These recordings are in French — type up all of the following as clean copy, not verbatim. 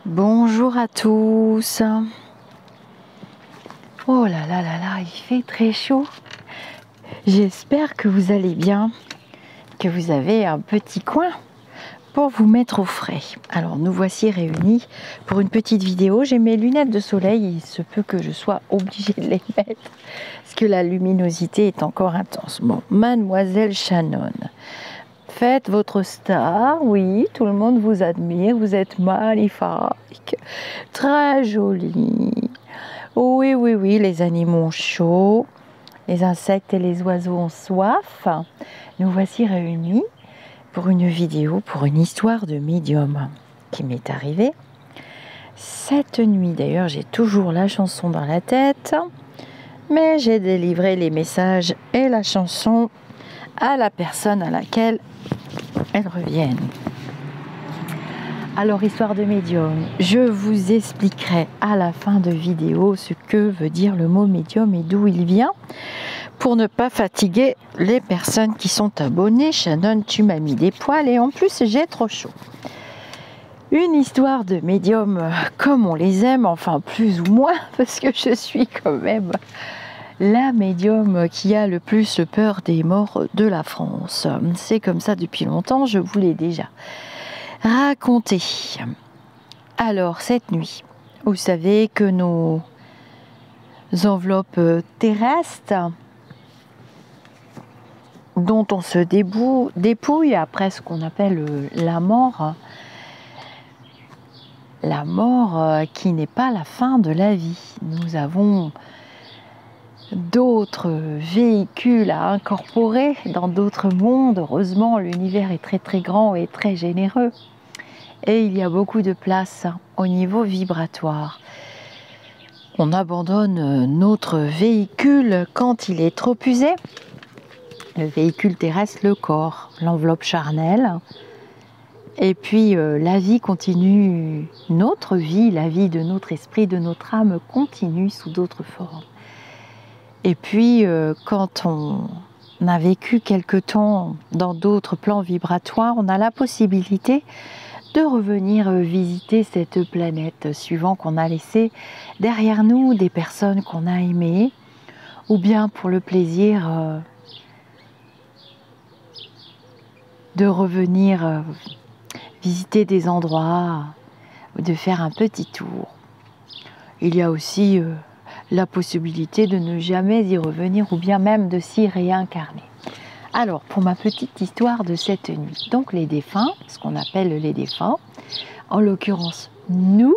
Bonjour à tous. Oh là là là là, il fait très chaud. J'espère que vous allez bien, que vous avez un petit coin pour vous mettre au frais. Alors nous voici réunis pour une petite vidéo. J'ai mes lunettes de soleil, il se peut que je sois obligée de les mettre parce que la luminosité est encore intense. Bon, Mademoiselle Shannon, faites votre star, oui, tout le monde vous admire, vous êtes magnifique, très jolie. Oui, oui, oui, les animaux ont chaud, les insectes et les oiseaux ont soif. Nous voici réunis pour une vidéo, pour une histoire de médium qui m'est arrivée cette nuit. D'ailleurs, j'ai toujours la chanson dans la tête, mais j'ai délivré les messages et la chanson à la personne à laquelle elles reviennent. Alors, histoire de médium, je vous expliquerai à la fin de vidéo ce que veut dire le mot médium et d'où il vient, pour ne pas fatiguer les personnes qui sont abonnées. Shannon, tu m'as mis des poils et en plus j'ai trop chaud. Une histoire de médium comme on les aime, enfin plus ou moins, parce que je suis quand même la médium qui a le plus peur des morts de la France. C'est comme ça depuis longtemps, je vous l'ai déjà raconté. Alors cette nuit, vous savez que nos enveloppes terrestres, dont on se dépouille après ce qu'on appelle la mort qui n'est pas la fin de la vie. Nous avons d'autres véhicules à incorporer dans d'autres mondes. Heureusement, l'univers est très très grand et très généreux. Et il y a beaucoup de place au niveau vibratoire. On abandonne notre véhicule quand il est trop usé. Le véhicule terrestre, le corps, l'enveloppe charnelle. Et puis la vie continue, notre vie, la vie de notre esprit, de notre âme continue sous d'autres formes. Et puis quand on a vécu quelque temps dans d'autres plans vibratoires, on a la possibilité de revenir visiter cette planète, suivant qu'on a laissé derrière nous des personnes qu'on a aimées, ou bien pour le plaisir de revenir visiter des endroits, ou de faire un petit tour. Il y a aussi la possibilité de ne jamais y revenir, ou bien même de s'y réincarner. Alors, pour ma petite histoire de cette nuit, donc les défunts, ce qu'on appelle les défunts, en l'occurrence nous,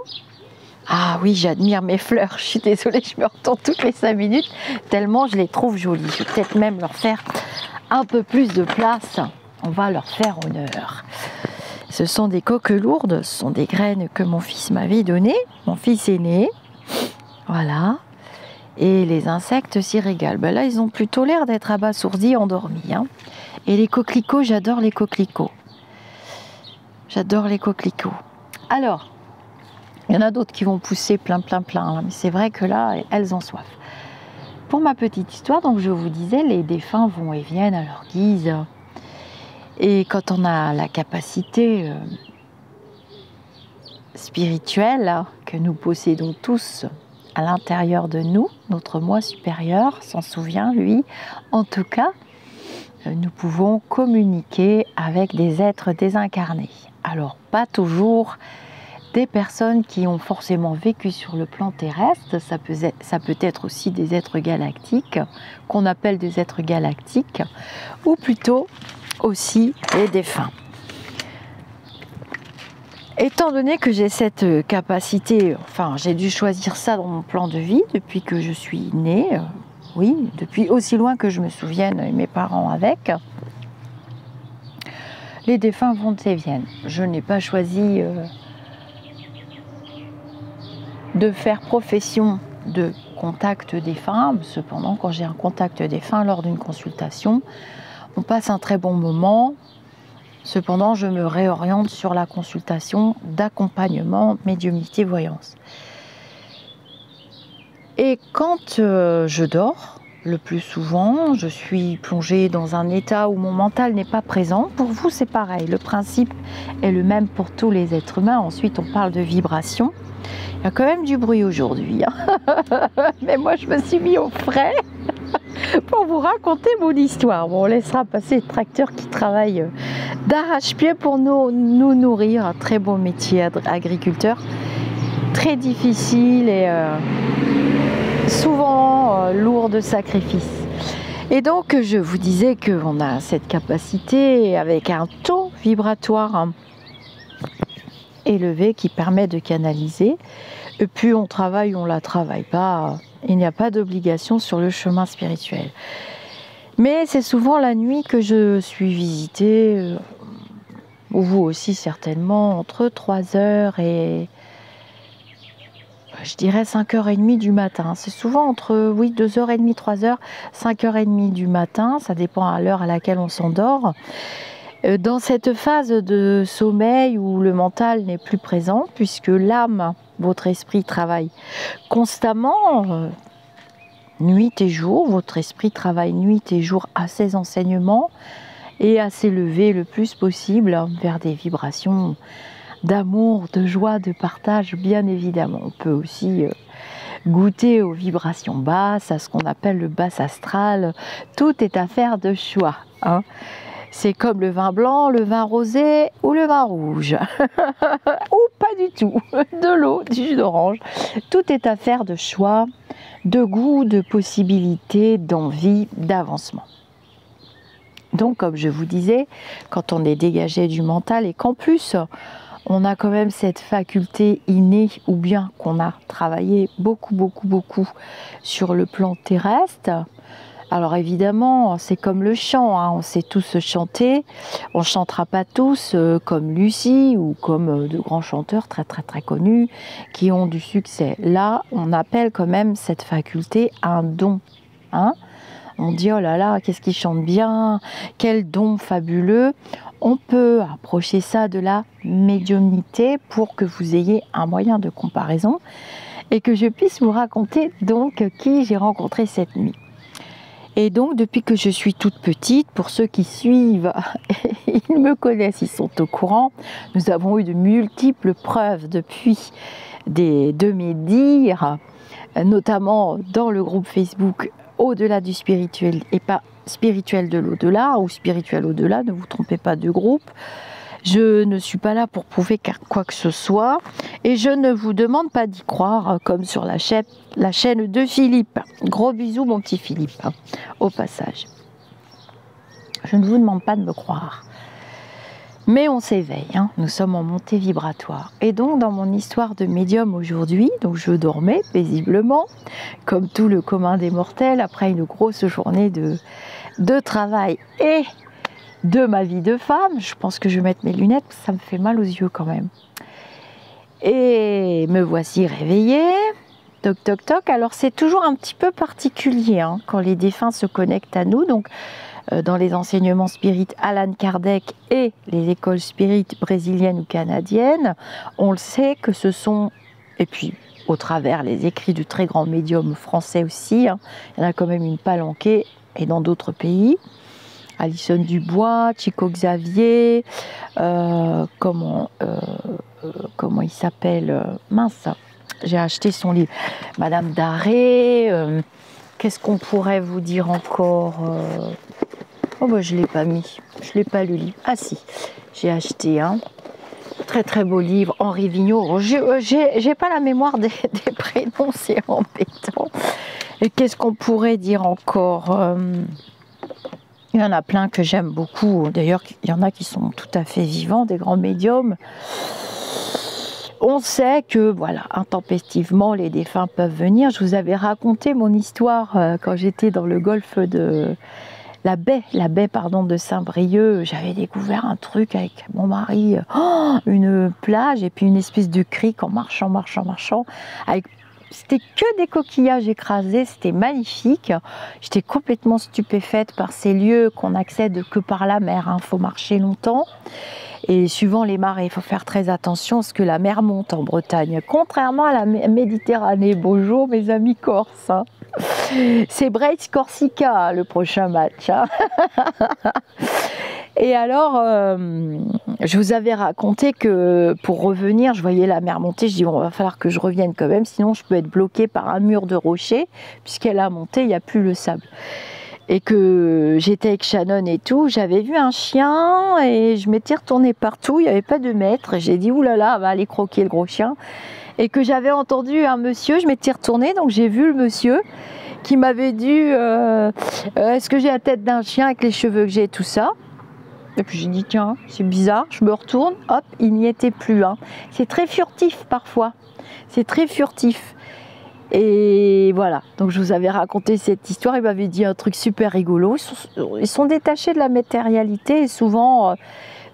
ah oui, j'admire mes fleurs, je suis désolée, je me retourne toutes les 5 minutes, tellement je les trouve jolies. Je vais peut-être même leur faire un peu plus de place, on va leur faire honneur. Ce sont des coquelourdes, ce sont des graines que mon fils m'avait données, mon fils aîné, voilà. Et les insectes s'y régalent. Ben là, ils ont plutôt l'air d'être abasourdis, endormis. Hein. Et les coquelicots, j'adore les coquelicots. J'adore les coquelicots. Alors, il y en a d'autres qui vont pousser plein, là, mais c'est vrai que là, elles ont soif. Pour ma petite histoire, donc je vous disais, les défunts vont et viennent à leur guise. Et quand on a la capacité spirituelle que nous possédons tous, à l'intérieur de nous, notre moi supérieur s'en souvient, lui. En tout cas, nous pouvons communiquer avec des êtres désincarnés. Alors, pas toujours des personnes qui ont forcément vécu sur le plan terrestre, ça peut être aussi des êtres galactiques, qu'on appelle des êtres galactiques, ou plutôt aussi les défunts. Étant donné que j'ai cette capacité, enfin j'ai dû choisir ça dans mon plan de vie depuis que je suis née, oui, depuis aussi loin que je me souvienne, et mes parents avec, les défunts vont et viennent. Je n'ai pas choisi de faire profession de contact défunt, cependant quand j'ai un contact défunt lors d'une consultation, on passe un très bon moment. Cependant, je me réoriente sur la consultation d'accompagnement médiumnité voyance. Et quand je dors, le plus souvent, je suis plongée dans un état où mon mental n'est pas présent. Pour vous, c'est pareil. Le principe est le même pour tous les êtres humains. Ensuite, on parle de vibration. Il y a quand même du bruit aujourd'hui, hein. Mais moi, je me suis mis au frais pour vous raconter mon histoire. Bon, on laissera passer le tracteur qui travaille d'arrache-pied pour nous nourrir. Un très beau métier agriculteur. Très difficile et souvent lourd de sacrifices. Et donc je vous disais qu'on a cette capacité avec un taux vibratoire élevé qui permet de canaliser. Et puis on travaille ou on ne la travaille pas, il n'y a pas d'obligation sur le chemin spirituel. Mais c'est souvent la nuit que je suis visitée, ou vous aussi certainement, entre 3h et je dirais 5h30 du matin. C'est souvent entre 2h30, 3h, 5h30 du matin. Ça dépend à l'heure à laquelle on s'endort. Dans cette phase de sommeil où le mental n'est plus présent, puisque l'âme, votre esprit travaille constamment, nuit et jour. Votre esprit travaille nuit et jour à ses enseignements et à s'élever le plus possible vers des vibrations d'amour, de joie, de partage, bien évidemment. On peut aussi goûter aux vibrations basses, à ce qu'on appelle le bas astral. Tout est affaire de choix, hein. C'est comme le vin blanc, le vin rosé ou le vin rouge. Ou pas du tout. De l'eau, du jus d'orange. Tout est affaire de choix, de goût, de possibilités, d'envie, d'avancement. Donc, comme je vous disais, quand on est dégagé du mental et qu'en plus, on a quand même cette faculté innée ou bien qu'on a travaillé beaucoup sur le plan terrestre. Alors évidemment, c'est comme le chant, hein, on sait tous chanter. On ne chantera pas tous comme Lucie ou comme de grands chanteurs très connus qui ont du succès. Là, on appelle quand même cette faculté un don, hein. On dit oh là là, qu'est-ce qu'il chante bien, quel don fabuleux. On peut approcher ça de la médiumnité pour que vous ayez un moyen de comparaison et que je puisse vous raconter donc qui j'ai rencontré cette nuit. Et donc depuis que je suis toute petite, pour ceux qui suivent, ils me connaissent, ils sont au courant, nous avons eu de multiples preuves depuis de mes dires, notamment dans le groupe Facebook Au-delà du spirituel et pas spirituel de l'au-delà ou spirituel au-delà, ne vous trompez pas de groupe. Je ne suis pas là pour prouver quoi que ce soit et je ne vous demande pas d'y croire comme sur la chaîne de Philippe. Gros bisous mon petit Philippe, hein, au passage. Je ne vous demande pas de me croire. Mais on s'éveille, hein, nous sommes en montée vibratoire. Et donc dans mon histoire de médium aujourd'hui, donc je dormais paisiblement, comme tout le commun des mortels, après une grosse journée de travail et de ma vie de femme. Je pense que je vais mettre mes lunettes, parce que ça me fait mal aux yeux quand même. Et me voici réveillée, toc toc toc. Alors c'est toujours un petit peu particulier hein, quand les défunts se connectent à nous. Donc dans les enseignements spirites Allan Kardec et les écoles spirites brésiliennes ou canadiennes, on le sait que ce sont, et puis au travers les écrits du très grand médium français aussi, hein, il y en a quand même une palanquée, et dans d'autres pays, Alison Dubois, Chico Xavier, comment il s'appelle, mince, j'ai acheté son livre, Madame Daré, qu'est-ce qu'on pourrait vous dire encore oh bah je ne l'ai pas mis, je ne l'ai pas lu le livre, ah si, j'ai acheté un très beau livre, Henri Vigneault, j'ai pas la mémoire des prénoms, c'est embêtant. Et qu'est-ce qu'on pourrait dire encore il y en a plein que j'aime beaucoup. D'ailleurs, il y en a qui sont tout à fait vivants, des grands médiums. On sait que, voilà, intempestivement, les défunts peuvent venir. Je vous avais raconté mon histoire quand j'étais dans le golfe de la baie de Saint-Brieuc. J'avais découvert un truc avec mon mari, une plage et puis une espèce de crique en marchant, avec c'était que des coquillages écrasés, c'était magnifique. J'étais complètement stupéfaite par ces lieux qu'on n'accède que par la mer. Il faut marcher longtemps. Et suivant les marées, il faut faire très attention parce que la mer monte en Bretagne. Contrairement à la Méditerranée. Bonjour mes amis corses. Hein. C'est Brest-Corsica le prochain match. Hein. Et alors, je vous avais raconté que pour revenir, je voyais la mer monter. Je dis, bon, va falloir que je revienne quand même, sinon je peux être bloquée par un mur de rochers, puisqu'elle a monté, il n'y a plus le sable. Et que j'étais avec Shannon et tout, j'avais vu un chien et je m'étais retournée partout, il n'y avait pas de maître. Et j'ai dit, oulala, elle va aller croquer le gros chien. Et que j'avais entendu un monsieur, je m'étais retournée, donc j'ai vu le monsieur qui m'avait dit, est-ce que j'ai la tête d'un chien avec les cheveux que j'ai, tout ça. Et puis j'ai dit, tiens, c'est bizarre, je me retourne, hop, il n'y était plus. Hein. C'est très furtif parfois, c'est très furtif. Et voilà, donc je vous avais raconté cette histoire, il m'avait dit un truc super rigolo. Ils sont détachés de la matérialité et souvent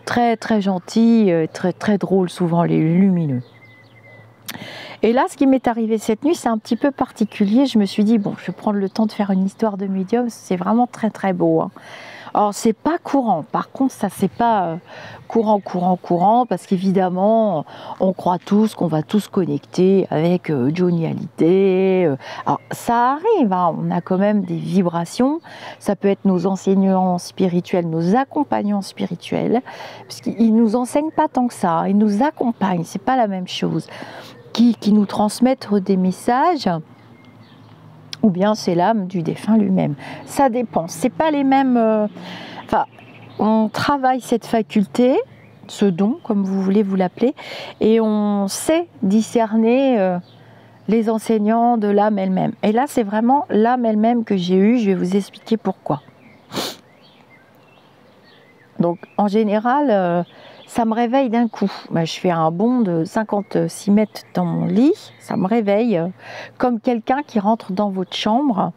très très gentils, très drôles, souvent les lumineux. Et là, ce qui m'est arrivé cette nuit, c'est un petit peu particulier. Je me suis dit, bon, je vais prendre le temps de faire une histoire de médium, c'est vraiment très très beau. Hein. Alors, c'est pas courant. Par contre, ça, c'est pas courant, parce qu'évidemment, on croit tous qu'on va tous connecter avec Johnny Hallyday. Alors, ça arrive, hein, on a quand même des vibrations. Ça peut être nos enseignants spirituels, nos accompagnants spirituels, parce qu'ils nous enseignent pas tant que ça. Ils nous accompagnent, c'est pas la même chose. Qui nous transmettent des messages. Ou bien c'est l'âme du défunt lui-même. Ça dépend. C'est pas les mêmes. Enfin, on travaille cette faculté, ce don, comme vous voulez vous l'appeler, et on sait discerner les enseignants de l'âme elle-même. Et là, c'est vraiment l'âme elle-même que j'ai eue. Je vais vous expliquer pourquoi. Donc, en général, ça me réveille d'un coup. Je fais un bond de 56 mètres dans mon lit, ça me réveille comme quelqu'un qui rentre dans votre chambre,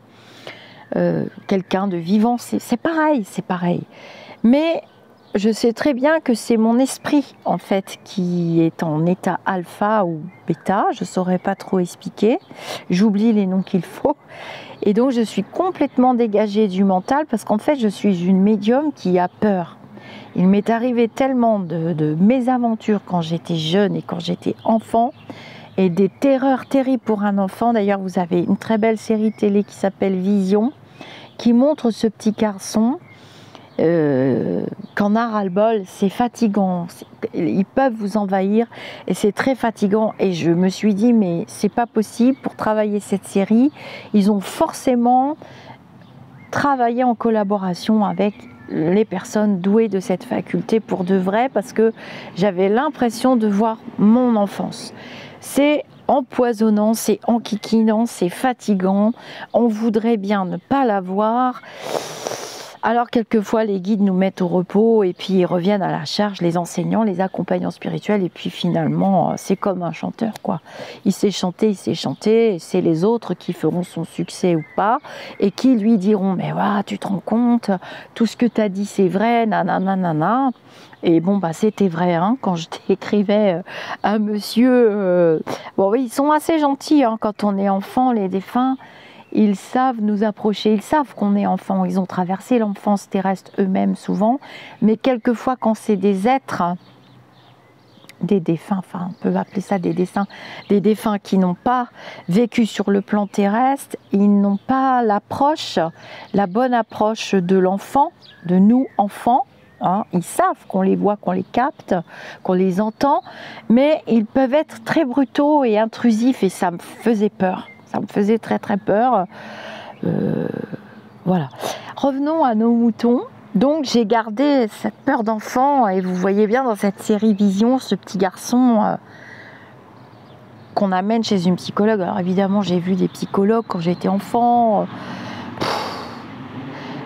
quelqu'un de vivant, c'est pareil, c'est pareil. Mais je sais très bien que c'est mon esprit, en fait, qui est en état alpha ou bêta, je ne saurais pas trop expliquer, j'oublie les noms qu'il faut. Et donc, je suis complètement dégagée du mental parce qu'en fait, je suis une médium qui a peur. Il m'est arrivé tellement de mésaventures quand j'étais jeune et quand j'étais enfant, et des terreurs terribles pour un enfant. D'ailleurs, vous avez une très belle série télé qui s'appelle Vision, qui montre ce petit garçon qu'en a ras-le-bol, c'est fatigant. Ils peuvent vous envahir et c'est très fatigant. Et je me suis dit, mais c'est pas possible, pour travailler cette série, ils ont forcément travaillé en collaboration avec les personnes douées de cette faculté pour de vrai, parce que j'avais l'impression de voir mon enfance. C'est empoisonnant, c'est enquiquinant, c'est fatigant, on voudrait bien ne pas la voir. Alors quelquefois les guides nous mettent au repos et puis ils reviennent à la charge, les enseignants, les accompagnants spirituels, et puis finalement c'est comme un chanteur quoi. Il sait chanter, et c'est les autres qui feront son succès ou pas, et qui lui diront mais ouais, tu te rends compte, tout ce que tu as dit c'est vrai, nanana. Et bon bah c'était vrai hein, quand je t'écrivais un monsieur, bon oui ils sont assez gentils hein, quand on est enfant, les défunts. Ils savent nous approcher, ils savent qu'on est enfant, ils ont traversé l'enfance terrestre eux-mêmes souvent, mais quelquefois quand c'est des êtres, des défunts, enfin on peut appeler ça des défunts qui n'ont pas vécu sur le plan terrestre, ils n'ont pas l'approche, la bonne approche de l'enfant, de nous enfants. Hein, ils savent qu'on les voit, qu'on les capte, qu'on les entend, mais ils peuvent être très brutaux et intrusifs et ça me faisait peur. Ça me faisait très très peur. Voilà. Revenons à nos moutons. Donc j'ai gardé cette peur d'enfant et vous voyez bien dans cette série Vision ce petit garçon qu'on amène chez une psychologue. Alors évidemment j'ai vu des psychologues quand j'étais enfant.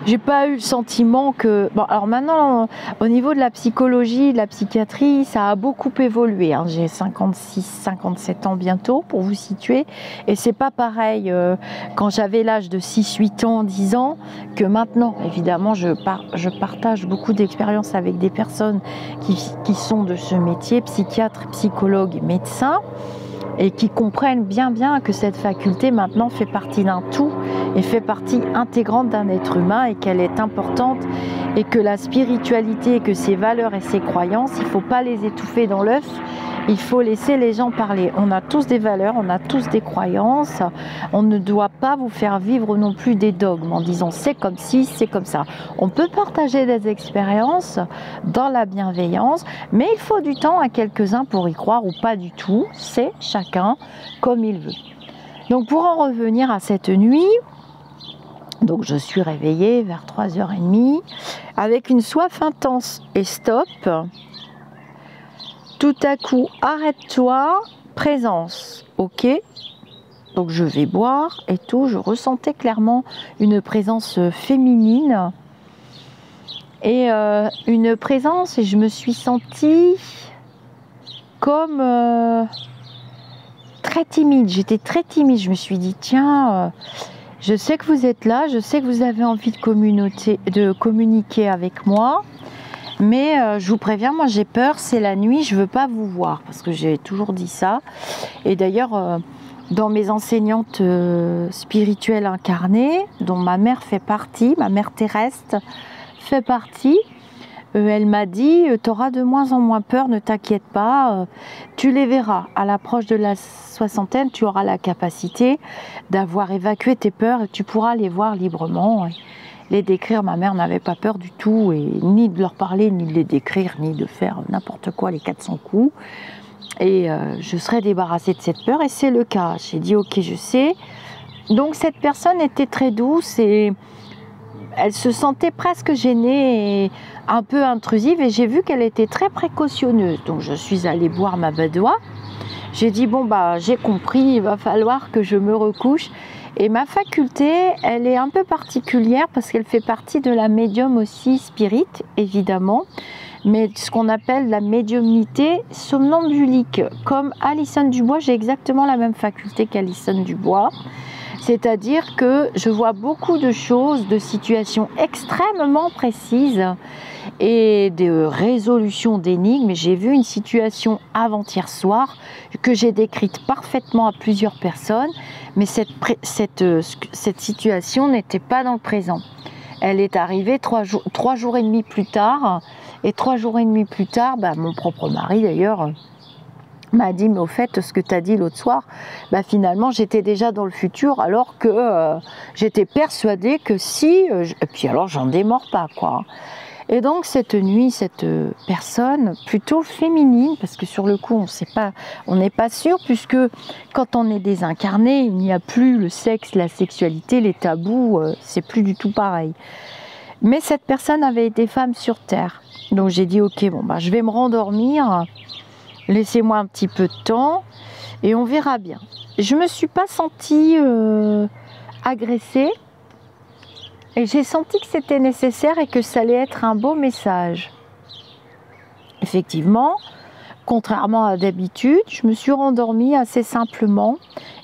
J'ai pas eu le sentiment que... Bon, alors maintenant, au niveau de la psychologie, de la psychiatrie, ça a beaucoup évolué. Hein. J'ai 56, 57 ans bientôt, pour vous situer. Et c'est pas pareil quand j'avais l'âge de 6, 8 ans, 10 ans, que maintenant. Évidemment, je partage beaucoup d'expériences avec des personnes qui sont de ce métier, psychiatres, psychologues, médecins, et qui comprennent bien que cette faculté maintenant fait partie d'un tout et fait partie intégrante d'un être humain et qu'elle est importante et que la spiritualité, que ses valeurs et ses croyances, il ne faut pas les étouffer dans l'œuf, Il faut laisser les gens parler. On a tous des valeurs, on a tous des croyances. On ne doit pas vous faire vivre non plus des dogmes en disant c'est comme ci, c'est comme ça. On peut partager des expériences dans la bienveillance, mais il faut du temps à quelques-uns pour y croire ou pas du tout. C'est chacun comme il veut. Donc pour en revenir à cette nuit, donc je suis réveillée vers 3h30 avec une soif intense et stop. Tout à coup, arrête-toi, présence, ok. Donc je vais boire et tout. Je ressentais clairement une présence féminine et une présence et je me suis sentie comme très timide. J'étais très timide. Je me suis dit tiens, je sais que vous êtes là, je sais que vous avez envie de communiquer avec moi. Mais je vous préviens, moi j'ai peur, c'est la nuit, je ne veux pas vous voir, parce que j'ai toujours dit ça. Et d'ailleurs, dans mes enseignantes spirituelles incarnées, dont ma mère fait partie, ma mère terrestre fait partie, elle m'a dit, tu auras de moins en moins peur, ne t'inquiète pas, tu les verras. À l'approche de la soixantaine, tu auras la capacité d'avoir évacué tes peurs et tu pourras les voir librement. Les décrire, ma mère n'avait pas peur du tout, et ni de leur parler, ni de les décrire, ni de faire n'importe quoi les 400 coups. Et je serais débarrassée de cette peur, et c'est le cas. J'ai dit ok, je sais. Donc cette personne était très douce et elle se sentait presque gênée et un peu intrusive, et j'ai vu qu'elle était très précautionneuse. Donc je suis allée boire ma badoie. J'ai dit bon bah j'ai compris, il va falloir que je me recouche. Et ma faculté, elle est un peu particulière parce qu'elle fait partie de la médium aussi spirit, évidemment, mais ce qu'on appelle la médiumnité somnambulique. Comme Alison Dubois, j'ai exactement la même faculté qu'Alison Dubois, c'est-à-dire que je vois beaucoup de choses, de situations extrêmement précises et de résolutions d'énigmes. J'ai vu une situation avant-hier soir que j'ai décrite parfaitement à plusieurs personnes, mais cette situation n'était pas dans le présent. Elle est arrivée 3 jours et demi plus tard, et 3 jours et demi plus tard, mon propre mari d'ailleurs m'a dit mais au fait ce que tu as dit l'autre soir, finalement j'étais déjà dans le futur alors que j'étais persuadée que si, et puis alors j'en démords pas quoi. Et donc cette nuit, cette personne plutôt féminine, parce que sur le coup on n'est pas sûr, puisque quand on est désincarné, il n'y a plus le sexe, la sexualité, les tabous, c'est plus du tout pareil. Mais cette personne avait été femme sur terre, donc j'ai dit ok, je vais me rendormir, laissez-moi un petit peu de temps et on verra bien. Je me suis pas sentie agressée. Et j'ai senti que c'était nécessaire et que ça allait être un beau message. Effectivement, contrairement à d'habitude, je me suis rendormie assez simplement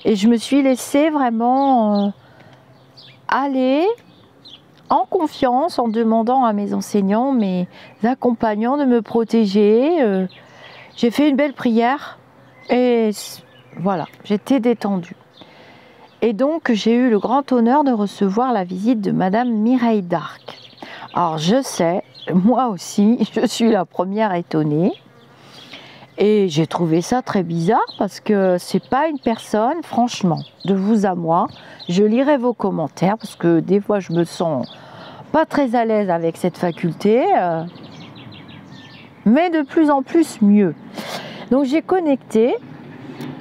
et je me suis laissée vraiment aller en confiance en demandant à mes enseignants, mes accompagnants de me protéger. J'ai fait une belle prière et voilà, j'étais détendue. Et donc, j'ai eu le grand honneur de recevoir la visite de Madame Mireille d'Arc. Alors, je sais, moi aussi, je suis la première étonnée. Et j'ai trouvé ça très bizarre parce que c'est pas une personne, franchement, de vous à moi. Je lirai vos commentaires parce que des fois, je me sens pas très à l'aise avec cette faculté. Mais de plus en plus mieux. Donc, j'ai connecté.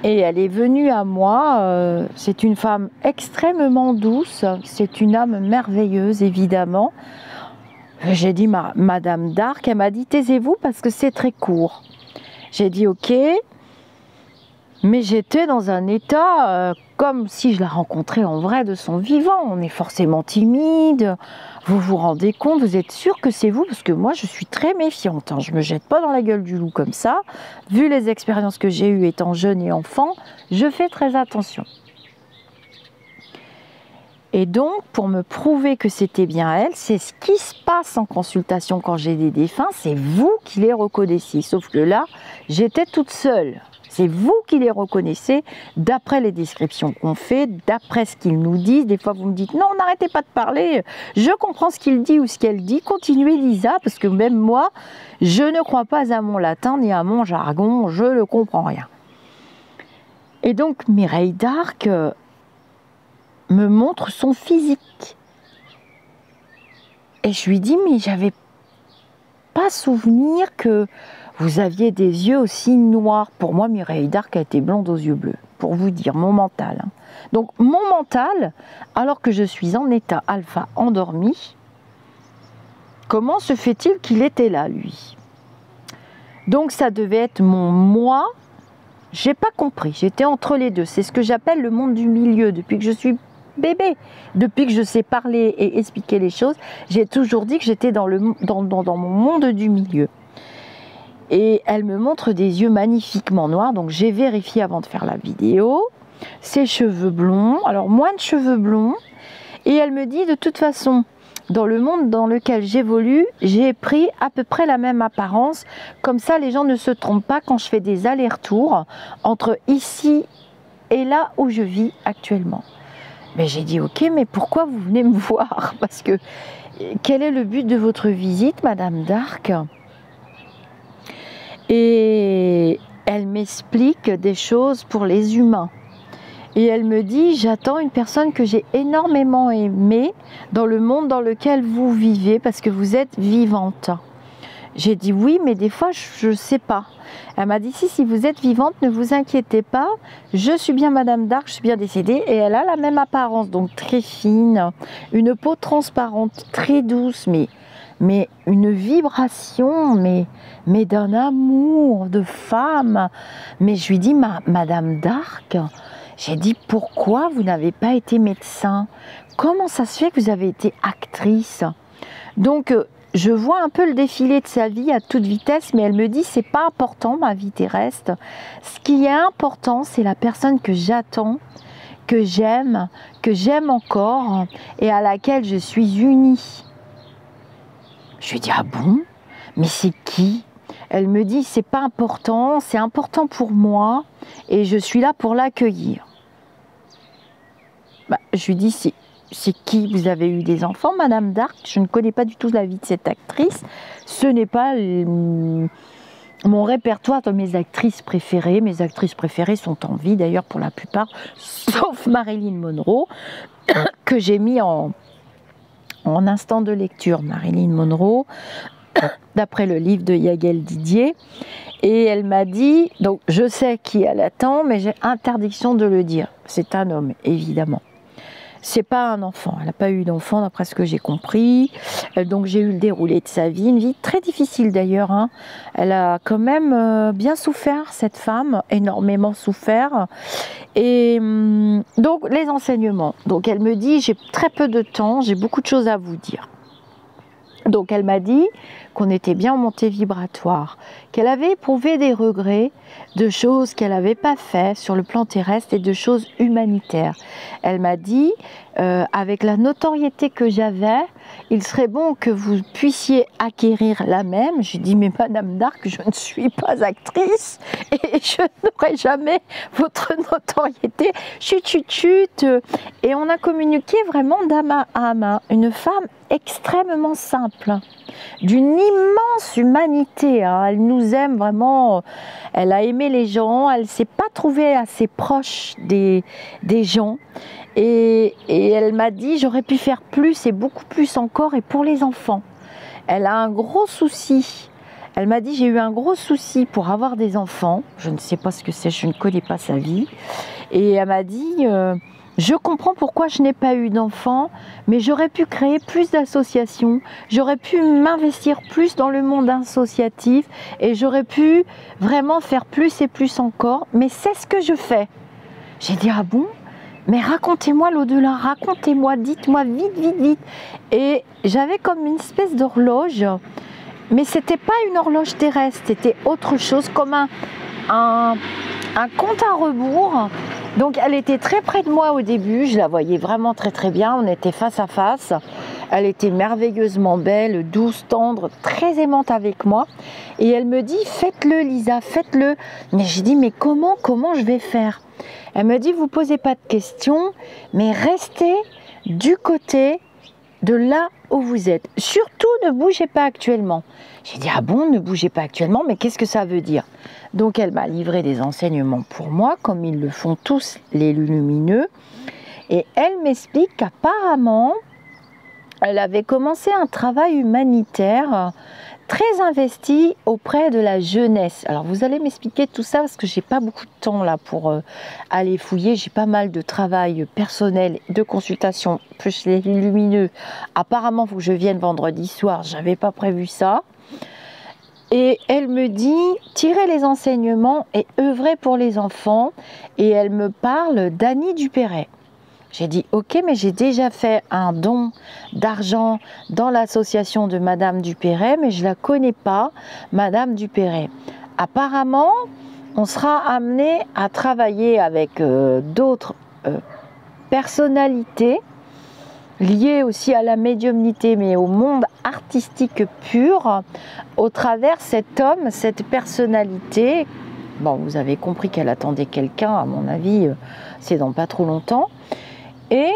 Et elle est venue à moi, c'est une femme extrêmement douce, c'est une âme merveilleuse évidemment. J'ai dit Madame d'Arc, elle m'a dit taisez-vous parce que c'est très court. J'ai dit ok, mais j'étais dans un état comme si je la rencontrais en vrai de son vivant. On est forcément timide, vous vous rendez compte, vous êtes sûr que c'est vous? Parce que moi je suis très méfiante, je ne me jette pas dans la gueule du loup comme ça. Vu les expériences que j'ai eues étant jeune et enfant, je fais très attention. Et donc, pour me prouver que c'était bien elle, c'est ce qui se passe en consultation quand j'ai des défunts, c'est vous qui les reconnaissez. Sauf que là, j'étais toute seule. C'est vous qui les reconnaissez d'après les descriptions qu'on fait, d'après ce qu'ils nous disent. Des fois, vous me dites, non, n'arrêtez pas de parler, je comprends ce qu'il dit ou ce qu'elle dit. Continuez, Lisa, parce que même moi, je ne crois pas à mon latin ni à mon jargon, je ne comprends rien. Et donc, Mireille d'Arc me montre son physique. Et je lui dis, mais j'avais pas souvenir que vous aviez des yeux aussi noirs. Pour moi, Mireille d'Arc a été blonde aux yeux bleus, pour vous dire, mon mental. Donc, mon mental, alors que je suis en état alpha endormi, comment se fait-il qu'il était là, lui? Donc, ça devait être mon moi. J'ai pas compris, j'étais entre les deux. C'est ce que j'appelle le monde du milieu, depuis que je suis bébé. Depuis que je sais parler et expliquer les choses, j'ai toujours dit que j'étais dans mon monde du milieu. Et elle me montre des yeux magnifiquement noirs, donc j'ai vérifié avant de faire la vidéo. Ses cheveux blonds, alors moins de cheveux blonds. Et elle me dit, de toute façon, dans le monde dans lequel j'évolue, j'ai pris à peu près la même apparence. Comme ça, les gens ne se trompent pas quand je fais des allers-retours entre ici et là où je vis actuellement. Mais j'ai dit, ok, mais pourquoi vous venez me voir? Parce que, quel est le but de votre visite, Madame d'Arc? Et elle m'explique des choses pour les humains. Et elle me dit, j'attends une personne que j'ai énormément aimée dans le monde dans lequel vous vivez, parce que vous êtes vivante. J'ai dit oui, mais des fois, je ne sais pas. Elle m'a dit, si vous êtes vivante, ne vous inquiétez pas, je suis bien Madame d'Arc, je suis bien décédée, et elle a la même apparence, donc très fine, une peau transparente, très douce, mais une vibration, mais d'un amour de femme. Mais je lui dis, Madame d'Arc, j'ai dit, pourquoi vous n'avez pas été médecin? Comment ça se fait que vous avez été actrice? Donc, je vois un peu le défilé de sa vie à toute vitesse, mais elle me dit, c'est pas important ma vie terrestre. Ce qui est important, c'est la personne que j'attends, que j'aime encore et à laquelle je suis unie. Je lui dis, ah bon? Mais c'est qui? Elle me dit, c'est pas important, c'est important pour moi et je suis là pour l'accueillir. Je lui dis, c'est qui? Vous avez eu des enfants, Madame d'Arc? Je ne connais pas du tout la vie de cette actrice. Ce n'est pas mon répertoire de mes actrices préférées. Mes actrices préférées sont en vie d'ailleurs pour la plupart, sauf Marilyn Monroe, que j'ai mis en instant de lecture. Marilyn Monroe, d'après le livre de Yagel Didier. Et elle m'a dit, donc je sais qui elle attend, mais j'ai interdiction de le dire. C'est un homme, évidemment. C'est pas un enfant, elle n'a pas eu d'enfant d'après ce que j'ai compris, donc j'ai eu le déroulé de sa vie, une vie très difficile d'ailleurs, hein. Elle a quand même bien souffert, cette femme, énormément souffert, et donc les enseignements, donc elle me dit, j'ai très peu de temps, j'ai beaucoup de choses à vous dire. Donc elle m'a dit qu'on était bien en montée vibratoire, qu'elle avait éprouvé des regrets de choses qu'elle n'avait pas fait sur le plan terrestre et de choses humanitaires. Elle m'a dit, avec la notoriété que j'avais, il serait bon que vous puissiez acquérir la même. J'ai dit, mais Madame d'Arc, je ne suis pas actrice et je n'aurai jamais votre notoriété. Chut, chut, chut. Et on a communiqué vraiment d'âme à âme. Une femme extrêmement simple, d'une immense humanité, hein. Elle nous aime vraiment, elle a aimé les gens, elle ne s'est pas trouvée assez proche des gens. Et elle m'a dit, j'aurais pu faire plus et beaucoup plus encore, et pour les enfants. Elle a un gros souci. Elle m'a dit, j'ai eu un gros souci pour avoir des enfants. Je ne sais pas ce que c'est, je ne connais pas sa vie. Et elle m'a dit, je comprends pourquoi je n'ai pas eu d'enfants, mais j'aurais pu créer plus d'associations, j'aurais pu m'investir plus dans le monde associatif, et j'aurais pu vraiment faire plus et plus encore, mais c'est ce que je fais. J'ai dit, ah bon? Mais racontez-moi l'au-delà, racontez-moi, dites-moi vite, vite, vite. Et j'avais comme une espèce d'horloge, mais c'était pas une horloge terrestre, c'était autre chose, comme un compte à rebours Donc elle était très près de moi au début, je la voyais vraiment très bien, on était face à face. Elle était merveilleusement belle, douce, tendre, très aimante avec moi. Et elle me dit, faites-le Lisa, faites-le. Mais j'ai dit, mais comment je vais faire? Elle me dit, vous posez pas de questions, mais restez du côté de là où vous êtes. Surtout, ne bougez pas actuellement. J'ai dit, ah bon, ne bougez pas actuellement, mais qu'est-ce que ça veut dire? Donc elle m'a livré des enseignements pour moi, comme ils le font tous les lumineux. Et elle m'explique qu'apparemment, elle avait commencé un travail humanitaire très investi auprès de la jeunesse. Alors vous allez m'expliquer tout ça parce que j'ai pas beaucoup de temps là pour aller fouiller. J'ai pas mal de travail personnel, de consultation plus les lumineux. Apparemment, il faut que je vienne vendredi soir. J'avais pas prévu ça. Et elle me dit, tirez les enseignements et œuvrez pour les enfants. Et elle me parle d'Annie Dupéret. J'ai dit, ok, mais j'ai déjà fait un don d'argent dans l'association de Madame Dupéret, mais je ne la connais pas, Madame Dupéret. Apparemment, on sera amené à travailler avec d'autres personnalités liées aussi à la médiumnité, mais au monde artistique pur, au travers cet homme, cette personnalité. Bon, vous avez compris qu'elle attendait quelqu'un, à mon avis, c'est dans pas trop longtemps. Et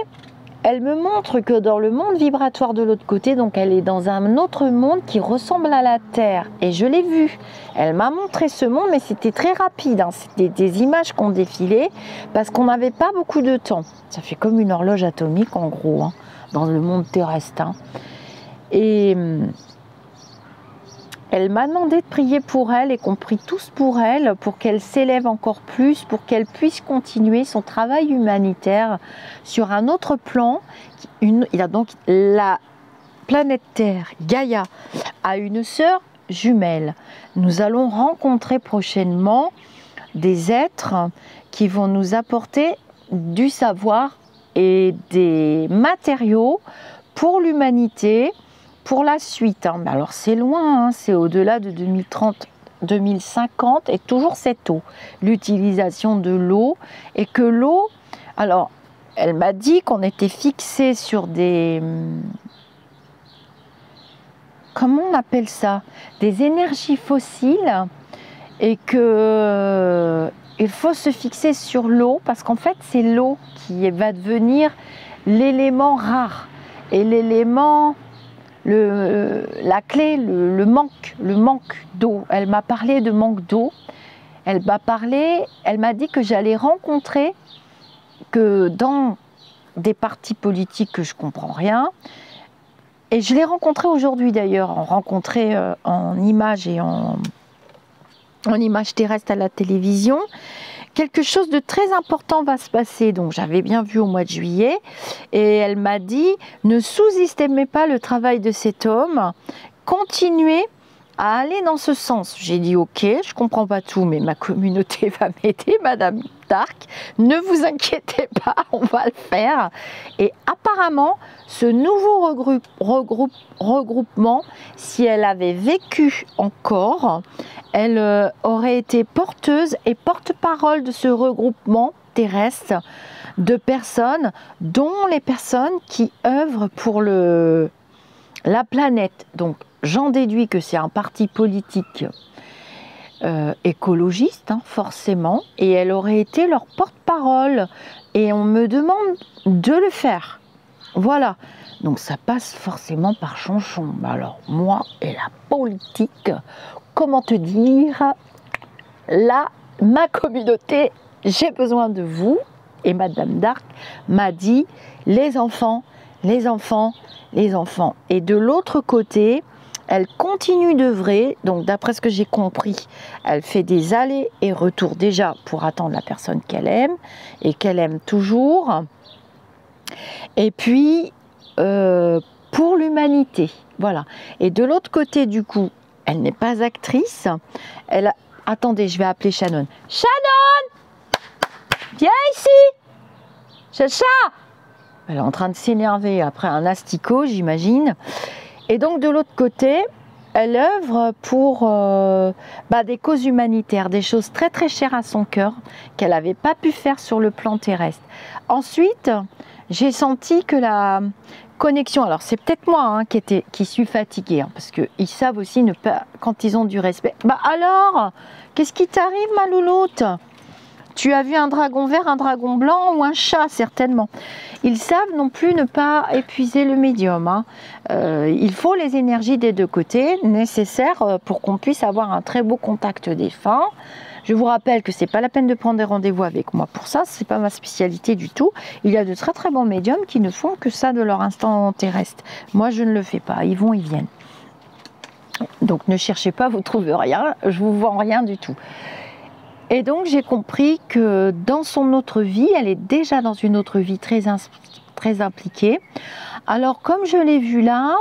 elle me montre que dans le monde vibratoire de l'autre côté, donc elle est dans un autre monde qui ressemble à la Terre. Et je l'ai vu. Elle m'a montré ce monde, mais c'était très rapide. Hein. C'était des images qu'on défilait parce qu'on n'avait pas beaucoup de temps. Ça fait comme une horloge atomique en gros, hein, dans le monde terrestre. Hein. Et elle m'a demandé de prier pour elle et qu'on prie tous pour elle, pour qu'elle s'élève encore plus, pour qu'elle puisse continuer son travail humanitaire sur un autre plan. Il a donc la planète Terre, Gaïa, a une sœur jumelle. Nous allons rencontrer prochainement des êtres qui vont nous apporter du savoir et des matériaux pour l'humanité, pour la suite. Hein. Alors c'est loin, hein, c'est au-delà de 2030, 2050, et toujours cette eau, l'utilisation de l'eau, et que l'eau, alors elle m'a dit qu'on était fixé sur des, comment on appelle ça, des énergies fossiles, et que il faut se fixer sur l'eau, parce qu'en fait c'est l'eau qui va devenir l'élément rare, et l'élément, la clé, le manque d'eau. Elle m'a parlé de manque d'eau. Elle m'a dit que j'allais rencontrer, que dans des partis politiques que je comprends rien, et je l'ai rencontré aujourd'hui d'ailleurs, rencontré en images et en images terrestres à la télévision. Quelque chose de très important va se passer, donc j'avais bien vu au mois de juillet, et elle m'a dit, ne sous-estimez pas le travail de cet homme, continuez à aller dans ce sens. J'ai dit ok, je comprends pas tout, mais ma communauté va m'aider, Madame Dark, ne vous inquiétez pas, on va le faire. Et apparemment, ce nouveau regroupement, si elle avait vécu encore, elle aurait été porteuse et porte-parole de ce regroupement terrestre de personnes, dont les personnes qui œuvrent pour la planète. Donc j'en déduis que c'est un parti politique écologiste, hein, forcément, et elle aurait été leur porte-parole. Et on me demande de le faire. Voilà. Donc ça passe forcément par Chanchon. Alors moi et la politique, comment te dire, là, ma communauté, j'ai besoin de vous. Et Madame Dark m'a dit, les enfants, les enfants, les enfants. Et de l'autre côté, elle continue d'œuvrer. Donc d'après ce que j'ai compris, elle fait des allers et retours déjà pour attendre la personne qu'elle aime et qu'elle aime toujours. Et puis, pour l'humanité, voilà. Et de l'autre côté, du coup, elle n'est pas actrice. Elle a... Attendez, je vais appeler Shannon. Shannon, viens ici. Chacha. Elle est en train de s'énerver après un asticot, j'imagine. Et donc, de l'autre côté, elle œuvre pour des causes humanitaires, des choses très très chères à son cœur, qu'elle n'avait pas pu faire sur le plan terrestre. Ensuite, j'ai senti que la connexion, alors c'est peut-être moi hein, qui suis fatiguée, hein, parce qu'ils savent aussi ne pas, quand ils ont du respect. Alors, qu'est-ce qui t'arrive ma louloute? Tu as vu un dragon vert, un dragon blanc ou un chat certainement. Ils savent non plus ne pas épuiser le médium. Hein. Il faut les énergies des deux côtés nécessaires pour qu'on puisse avoir un très beau contact défunt. Je vous rappelle que c'est pas la peine de prendre des rendez-vous avec moi pour ça, c'est pas ma spécialité du tout. Il y a de très très bons médiums qui ne font que ça de leur instant terrestre. Moi je ne le fais pas, ils vont, ils viennent. Donc ne cherchez pas, vous ne trouvez rien, je vous vends rien du tout. Et donc j'ai compris que dans son autre vie, elle est déjà dans une autre vie très impliquée. Alors comme je l'ai vu là,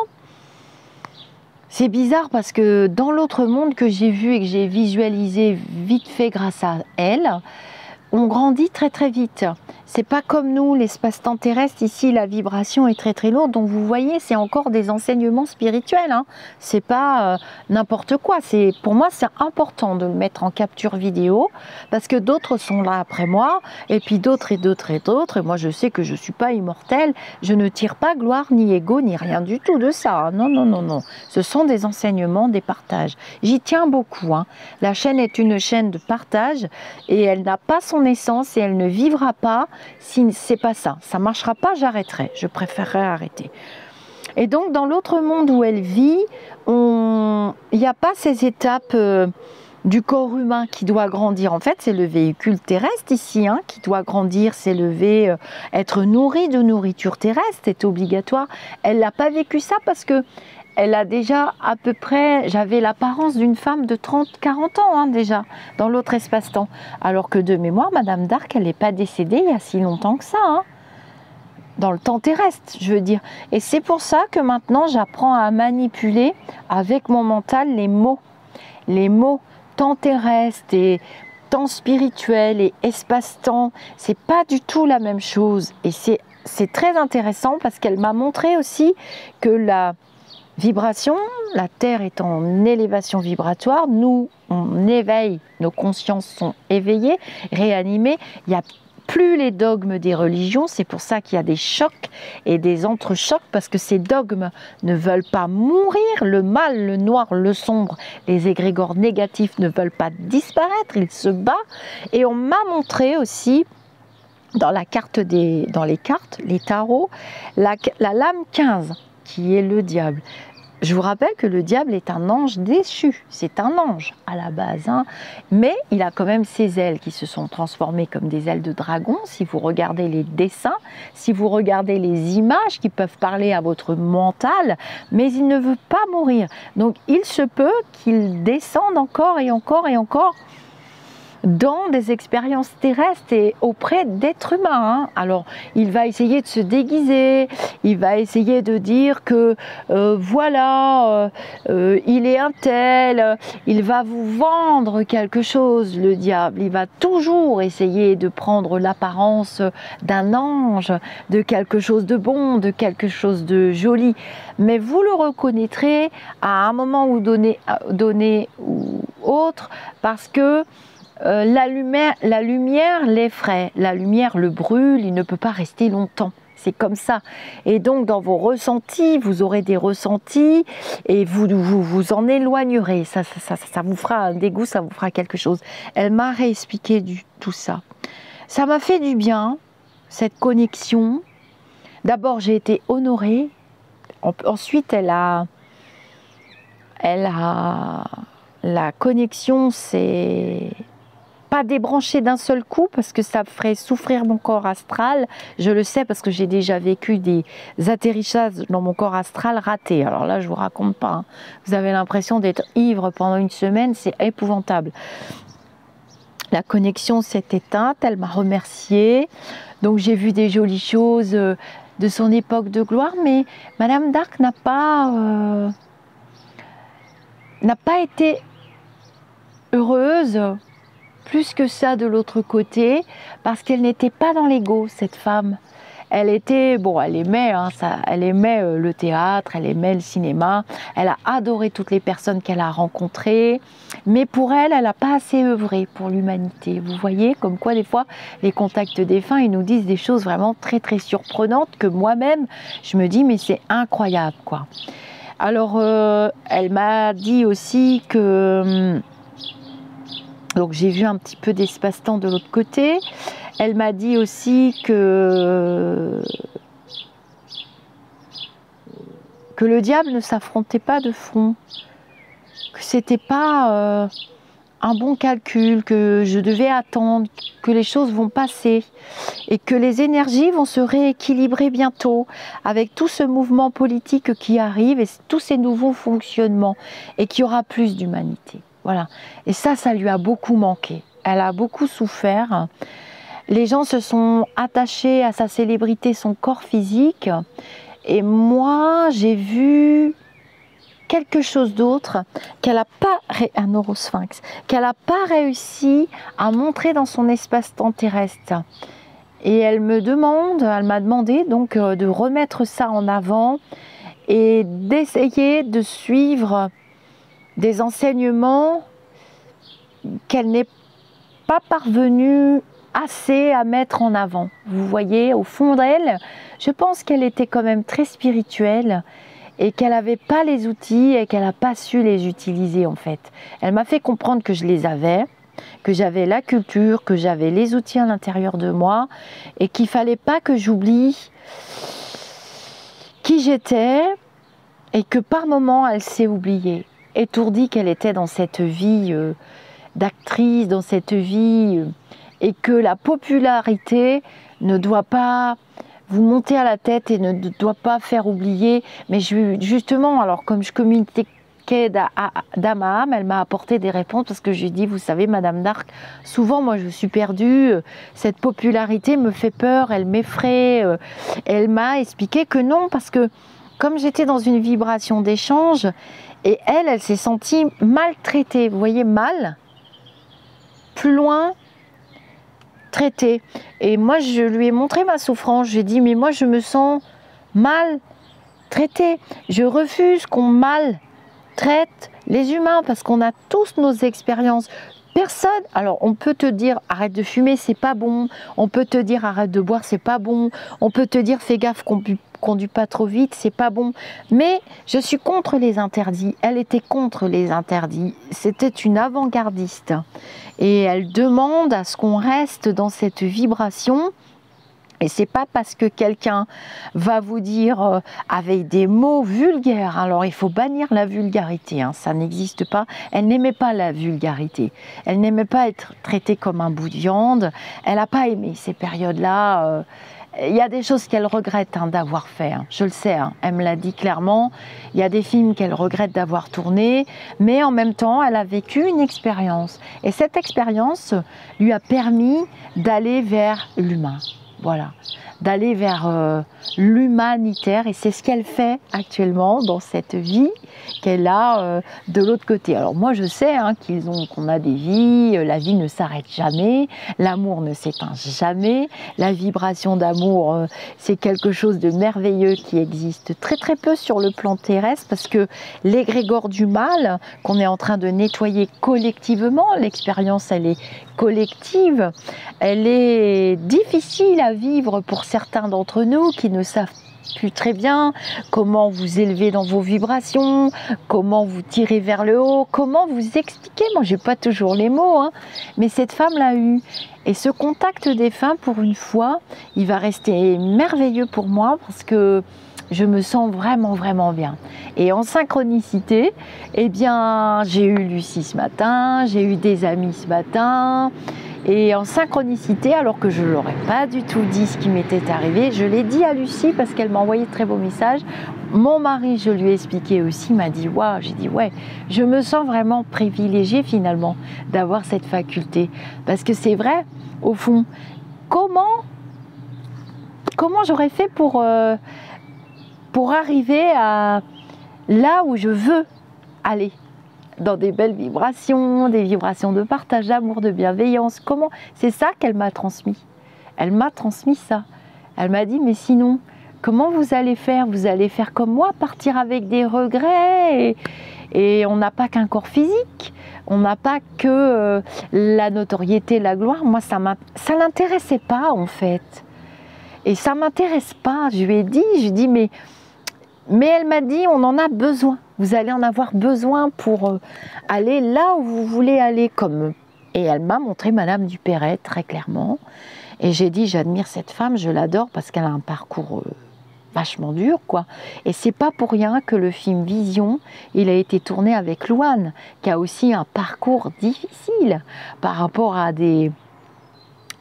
c'est bizarre parce que dans l'autre monde que j'ai vu et que j'ai visualisé vite fait grâce à elle, on grandit très très vite. C'est pas comme nous, l'espace-temps terrestre, ici la vibration est très très lourde, donc vous voyez c'est encore des enseignements spirituels, hein. C'est pas n'importe quoi, pour moi c'est important de le mettre en capture vidéo, parce que d'autres sont là après moi, et puis d'autres et d'autres et d'autres, et moi je sais que je suis pas immortelle, je ne tire pas gloire ni ego ni rien du tout de ça, hein. Non, non, non, non, ce sont des enseignements, des partages, j'y tiens beaucoup, hein. La chaîne est une chaîne de partage, et elle n'a pas son essence, et elle ne vivra pas si c'est pas ça, ça marchera pas, j'arrêterai, je préférerais arrêter. Et donc dans l'autre monde où elle vit, il n'y a pas ces étapes du corps humain qui doit grandir. En fait, c'est le véhicule terrestre ici hein, qui doit grandir, s'élever, être nourri de nourriture terrestre, c'est obligatoire. Elle n'a pas vécu ça parce que elle a déjà à peu près, j'avais l'apparence d'une femme de 30-40 ans hein, déjà, dans l'autre espace-temps. Alors que de mémoire, Madame d'Arc, elle n'est pas décédée il y a si longtemps que ça, hein, dans le temps terrestre, je veux dire. Et c'est pour ça que maintenant, j'apprends à manipuler avec mon mental les mots. Les mots temps terrestre et temps spirituel et espace-temps, c'est pas du tout la même chose. Et c'est très intéressant parce qu'elle m'a montré aussi que la vibration, la Terre est en élévation vibratoire, nous on éveille, nos consciences sont éveillées, réanimées, il n'y a plus les dogmes des religions, c'est pour ça qu'il y a des chocs et des entrechocs, parce que ces dogmes ne veulent pas mourir, le mal, le noir, le sombre, les égrégores négatifs ne veulent pas disparaître, ils se battent, et on m'a montré aussi dans les cartes, les tarots, la lame 15, qui est le diable. Je vous rappelle que le diable est un ange déchu, c'est un ange à la base, hein. Mais il a quand même ses ailes qui se sont transformées comme des ailes de dragon, si vous regardez les dessins, si vous regardez les images qui peuvent parler à votre mental, mais il ne veut pas mourir. Donc il se peut qu'il descende encore et encore et encore dans des expériences terrestres et auprès d'êtres humains. Hein. Alors, il va essayer de se déguiser, il va essayer de dire que voilà, il est un tel, il va vous vendre quelque chose, le diable. Il va toujours essayer de prendre l'apparence d'un ange, de quelque chose de bon, de quelque chose de joli. Mais vous le reconnaîtrez à un moment ou donné ou autre, parce que la lumière l'effraie, la lumière le brûle, il ne peut pas rester longtemps. C'est comme ça. Et donc, dans vos ressentis, vous aurez des ressentis et vous en éloignerez. Ça vous fera un dégoût, ça vous fera quelque chose. Elle m'a réexpliqué tout ça. Ça m'a fait du bien, cette connexion. D'abord, j'ai été honorée. Ensuite, la connexion, c'est pas débrancher d'un seul coup parce que ça ferait souffrir mon corps astral. Je le sais parce que j'ai déjà vécu des atterrissages dans mon corps astral ratés. Alors là, je vous raconte pas. Hein. Vous avez l'impression d'être ivre pendant une semaine, c'est épouvantable. La connexion s'est éteinte, elle m'a remerciée. Donc j'ai vu des jolies choses de son époque de gloire, mais Madame d'Arc n'a pas été heureuse plus que ça de l'autre côté, parce qu'elle n'était pas dans l'ego, cette femme. elle était, bon, elle aimait, hein, ça, elle aimait le théâtre, elle aimait le cinéma, elle a adoré toutes les personnes qu'elle a rencontrées, mais pour elle, elle n'a pas assez œuvré pour l'humanité. Vous voyez, comme quoi des fois, les contacts défunts, ils nous disent des choses vraiment très très surprenantes que moi-même, je me dis, mais c'est incroyable, quoi. Alors, elle m'a dit aussi que... donc j'ai vu un petit peu d'espace-temps de l'autre côté. Elle m'a dit aussi que le diable ne s'affrontait pas de front, que c'était pas un bon calcul, que je devais attendre, que les choses vont passer et que les énergies vont se rééquilibrer bientôt avec tout ce mouvement politique qui arrive et tous ces nouveaux fonctionnements et qu'il y aura plus d'humanité. Voilà. Et ça lui a beaucoup manqué. Elle a beaucoup souffert. Les gens se sont attachés à sa célébrité, son corps physique. Et moi, j'ai vu quelque chose d'autre qu'elle n'a pas, un neurosphinx, qu'elle n'a pas réussi à montrer dans son espace-temps terrestre. Et elle m'a demandé donc de remettre ça en avant et d'essayer de suivre des enseignements qu'elle n'est pas parvenue assez à mettre en avant. Vous voyez, au fond d'elle, je pense qu'elle était quand même très spirituelle et qu'elle n'avait pas les outils et qu'elle n'a pas su les utiliser en fait. Elle m'a fait comprendre que je les avais, que j'avais la culture, que j'avais les outils à l'intérieur de moi et qu'il ne fallait pas que j'oublie qui j'étais et que par moments elle s'est oubliée, étourdie qu'elle était dans cette vie d'actrice, dans cette vie et que la popularité ne doit pas vous monter à la tête et ne doit pas faire oublier. Mais justement, alors comme je communiquais d'âme à âme, elle m'a apporté des réponses parce que je lui ai dit, vous savez, Madame d'Arc, souvent moi je suis perdue, cette popularité me fait peur, elle m'effraie. Elle m'a expliqué que non, parce que comme j'étais dans une vibration d'échange, et elle s'est sentie maltraitée. Vous voyez, mal, plus loin, traitée. Et moi, je lui ai montré ma souffrance. Je lui ai dit, mais moi, je me sens mal traitée. Je refuse qu'on maltraite les humains parce qu'on a tous nos expériences. Personne, alors on peut te dire arrête de fumer, c'est pas bon. On peut te dire arrête de boire, c'est pas bon. On peut te dire fais gaffe, conduis pas trop vite, c'est pas bon. Mais je suis contre les interdits. Elle était contre les interdits. C'était une avant-gardiste. Et elle demande à ce qu'on reste dans cette vibration. Et c'est pas parce que quelqu'un va vous dire avec des mots vulgaires, alors il faut bannir la vulgarité, hein, ça n'existe pas. Elle n'aimait pas la vulgarité, elle n'aimait pas être traitée comme un bout de viande, elle n'a pas aimé ces périodes-là. Il y a des choses qu'elle regrette d'avoir fait, hein, je le sais, hein, elle me l'a dit clairement. Il y a des films qu'elle regrette d'avoir tournés, mais en même temps, elle a vécu une expérience. Et cette expérience lui a permis d'aller vers l'humain. Voilà, d'aller vers l'humanitaire et c'est ce qu'elle fait actuellement dans cette vie qu'elle a de l'autre côté. Alors moi je sais hein, qu'on a des vies, la vie ne s'arrête jamais, l'amour ne s'éteint jamais, la vibration d'amour c'est quelque chose de merveilleux qui existe très très peu sur le plan terrestre parce que l'égrégore du mal qu'on est en train de nettoyer collectivement, l'expérience elle est collective, elle est difficile à vivre pour certains d'entre nous qui ne savent plus très bien comment vous élever dans vos vibrations, comment vous tirer vers le haut, comment vous expliquer. Moi, j'ai pas toujours les mots, hein, mais cette femme l'a eu. Et ce contact défunt, pour une fois, il va rester merveilleux pour moi parce que je me sens vraiment, vraiment bien. Et en synchronicité, eh bien, j'ai eu Lucie ce matin, j'ai eu des amis ce matin. Et en synchronicité, alors que je ne leur ai pas du tout dit ce qui m'était arrivé, je l'ai dit à Lucie parce qu'elle m'a envoyé de très beaux messages. Mon mari, je lui ai expliqué aussi, m'a dit « Waouh !» J'ai dit « Ouais, je me sens vraiment privilégiée finalement d'avoir cette faculté. » Parce que c'est vrai, au fond, comment j'aurais fait pour arriver à là où je veux aller, dans des belles vibrations, des vibrations de partage, d'amour, de bienveillance. Comment? C'est ça qu'elle m'a transmis. Elle m'a transmis ça. Elle m'a dit, mais sinon, comment vous allez faire? Vous allez faire comme moi, partir avec des regrets et on n'a pas qu'un corps physique, on n'a pas que la notoriété, la gloire. Moi, ça l'intéressait pas en fait. Et ça m'intéresse pas. Je lui ai dit, mais elle m'a dit, on en a besoin. Vous allez en avoir besoin pour aller là où vous voulez aller. Et elle m'a montré Madame Dupéret très clairement. Et j'ai dit, j'admire cette femme, je l'adore parce qu'elle a un parcours vachement dur, quoi. Et c'est pas pour rien que le film Vision, il a été tourné avec Louane, qui a aussi un parcours difficile par rapport à des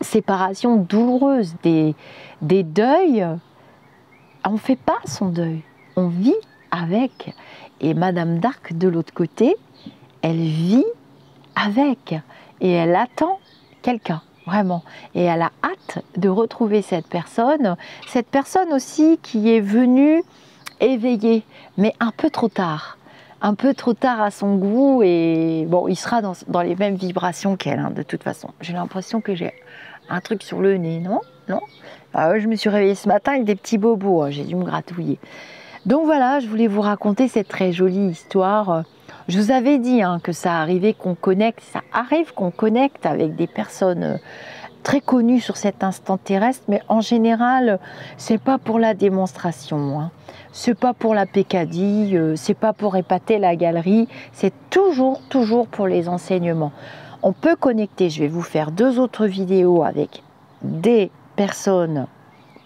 séparations douloureuses, des deuils. On ne fait pas son deuil, on vit avec. Et Madame d'Arc, de l'autre côté, elle vit avec et elle attend quelqu'un, vraiment. Et elle a hâte de retrouver cette personne aussi qui est venue éveiller, mais un peu trop tard à son goût. Et bon, il sera dans les mêmes vibrations qu'elle, hein, de toute façon. J'ai l'impression que j'ai un truc sur le nez, non? Je me suis réveillée ce matin avec des petits bobos, hein, j'ai dû me gratouiller. Donc voilà, je voulais vous raconter cette très jolie histoire. Je vous avais dit que ça arrive qu'on connecte avec des personnes très connues sur cet instant terrestre, mais en général, c'est pas pour la démonstration, hein. C'est pas pour la pécadille, c'est pas pour épater la galerie, c'est toujours pour les enseignements. On peut connecter, je vais vous faire 2 autres vidéos avec des personnes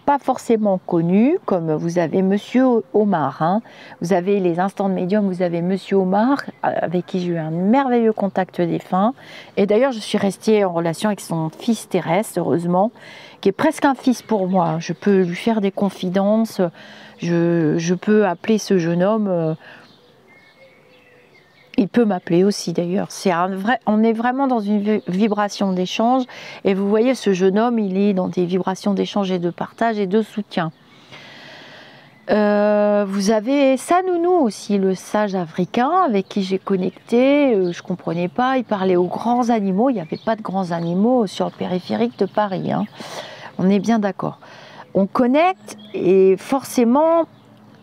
pas forcément connues, comme vous avez Monsieur Omar, hein. Vous avez les instants de médium, vous avez Monsieur Omar, avec qui j'ai eu un merveilleux contact défunt. Et d'ailleurs, je suis restée en relation avec son fils terrestre, heureusement, qui est presque un fils pour moi. Je peux lui faire des confidences, je peux appeler ce jeune homme. Il peut m'appeler aussi d'ailleurs. On est vraiment dans une vibration d'échange. Et vous voyez, ce jeune homme, il est dans des vibrations d'échange et de partage et de soutien. Vous avez Sanounou aussi, le sage africain avec qui j'ai connecté. Je ne comprenais pas, il parlait aux grands animaux. Il n'y avait pas de grands animaux sur le périphérique de Paris, hein. On est bien d'accord. On connecte et forcément,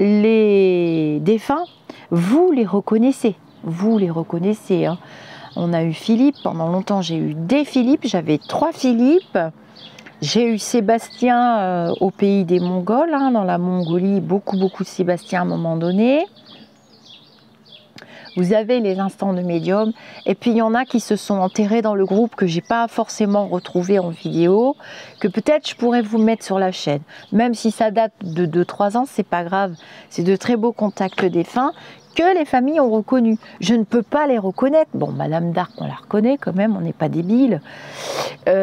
les défunts, vous les reconnaissez. Vous les reconnaissez, hein. On a eu Philippe, pendant longtemps j'ai eu des Philippe, j'avais 3 Philippe. J'ai eu Sébastien au pays des Mongols, hein, dans la Mongolie, beaucoup de Sébastien à un moment donné. Vous avez les instants de médium, et puis il y en a qui se sont enterrés dans le groupe que j'ai pas forcément retrouvé en vidéo, que peut-être je pourrais vous mettre sur la chaîne. Même si ça date de 2-3 ans, c'est pas grave. C'est de très beaux contacts défunts que les familles ont reconnu. Je ne peux pas les reconnaître. Bon, Madame d'Arc, on la reconnaît quand même, on n'est pas débiles,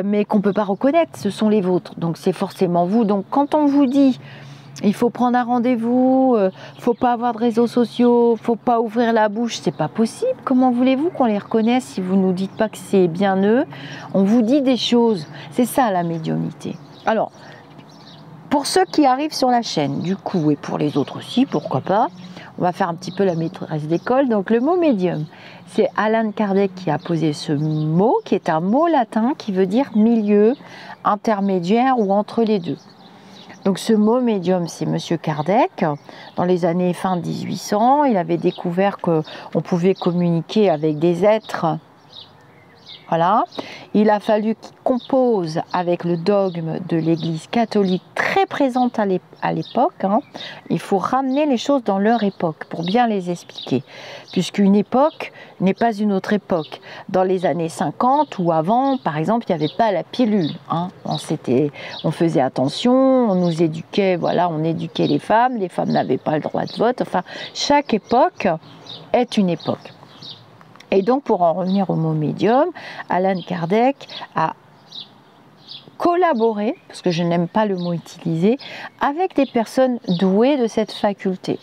mais qu'on ne peut pas reconnaître, ce sont les vôtres. Donc c'est forcément vous. Donc quand on vous dit, il faut prendre un rendez-vous, faut pas avoir de réseaux sociaux, faut pas ouvrir la bouche, c'est pas possible. Comment voulez-vous qu'on les reconnaisse si vous nous dites pas que c'est bien eux? On vous dit des choses. C'est ça la médiumnité. Alors, pour ceux qui arrivent sur la chaîne, du coup, et pour les autres aussi, pourquoi pas, on va faire un petit peu la maîtresse d'école. Donc le mot médium, c'est Allan Kardec qui a posé ce mot, qui est un mot latin qui veut dire milieu, intermédiaire ou entre les deux. Donc ce mot médium, c'est Monsieur Kardec. Dans les années fin 1800, il avait découvert qu'on pouvait communiquer avec des êtres. Voilà. Il a fallu qu'il compose avec le dogme de l'Église catholique très présente à l'époque. Hein. Il faut ramener les choses dans leur époque pour bien les expliquer. Puisqu'une époque n'est pas une autre époque. Dans les années 50 ou avant, par exemple, il n'y avait pas la pilule. Hein. On faisait attention, on nous éduquait, voilà, on éduquait les femmes n'avaient pas le droit de vote. Enfin, chaque époque est une époque. Et donc, pour en revenir au mot médium, Allan Kardec a collaboré, parce que je n'aime pas le mot utilisé, avec des personnes douées de cette faculté.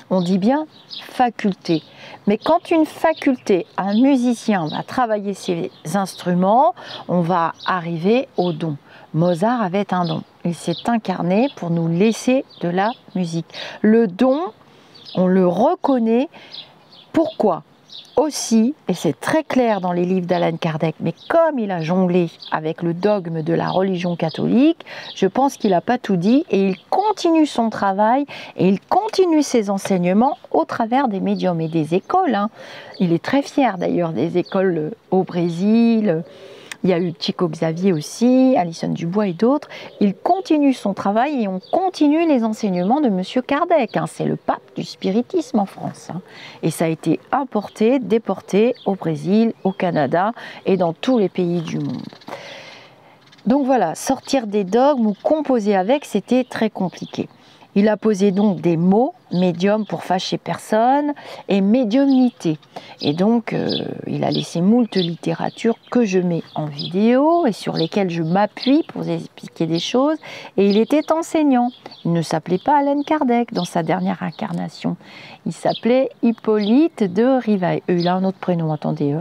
On dit bien faculté. Mais quand une faculté, un musicien va travailler ses instruments, on va arriver au don. Mozart avait un don. Il s'est incarné pour nous laisser de la musique. Le don, on le reconnaît. Pourquoi ? aussi, et c'est très clair dans les livres d'Allan Kardec, mais comme il a jonglé avec le dogme de la religion catholique, je pense qu'il n'a pas tout dit et il continue son travail et il continue ses enseignements au travers des médiums et des écoles. Hein. Il est très fier d'ailleurs des écoles au Brésil. Il y a eu Chico Xavier aussi, Alison Dubois et d'autres. Il continue son travail et on continue les enseignements de M. Kardec. Hein. C'est le pape du spiritisme en France. Hein. Et ça a été importé, déporté au Brésil, au Canada et dans tous les pays du monde. Donc voilà, sortir des dogmes ou composer avec, c'était très compliqué. Il a posé donc des mots, médium pour fâcher personne, et médiumnité. Et donc, il a laissé moult littérature que je mets en vidéo et sur lesquelles je m'appuie pour expliquer des choses. Et il était enseignant. Il ne s'appelait pas Allan Kardec dans sa dernière incarnation. Il s'appelait Hippolyte de Rivail. Il a un autre prénom, attendez.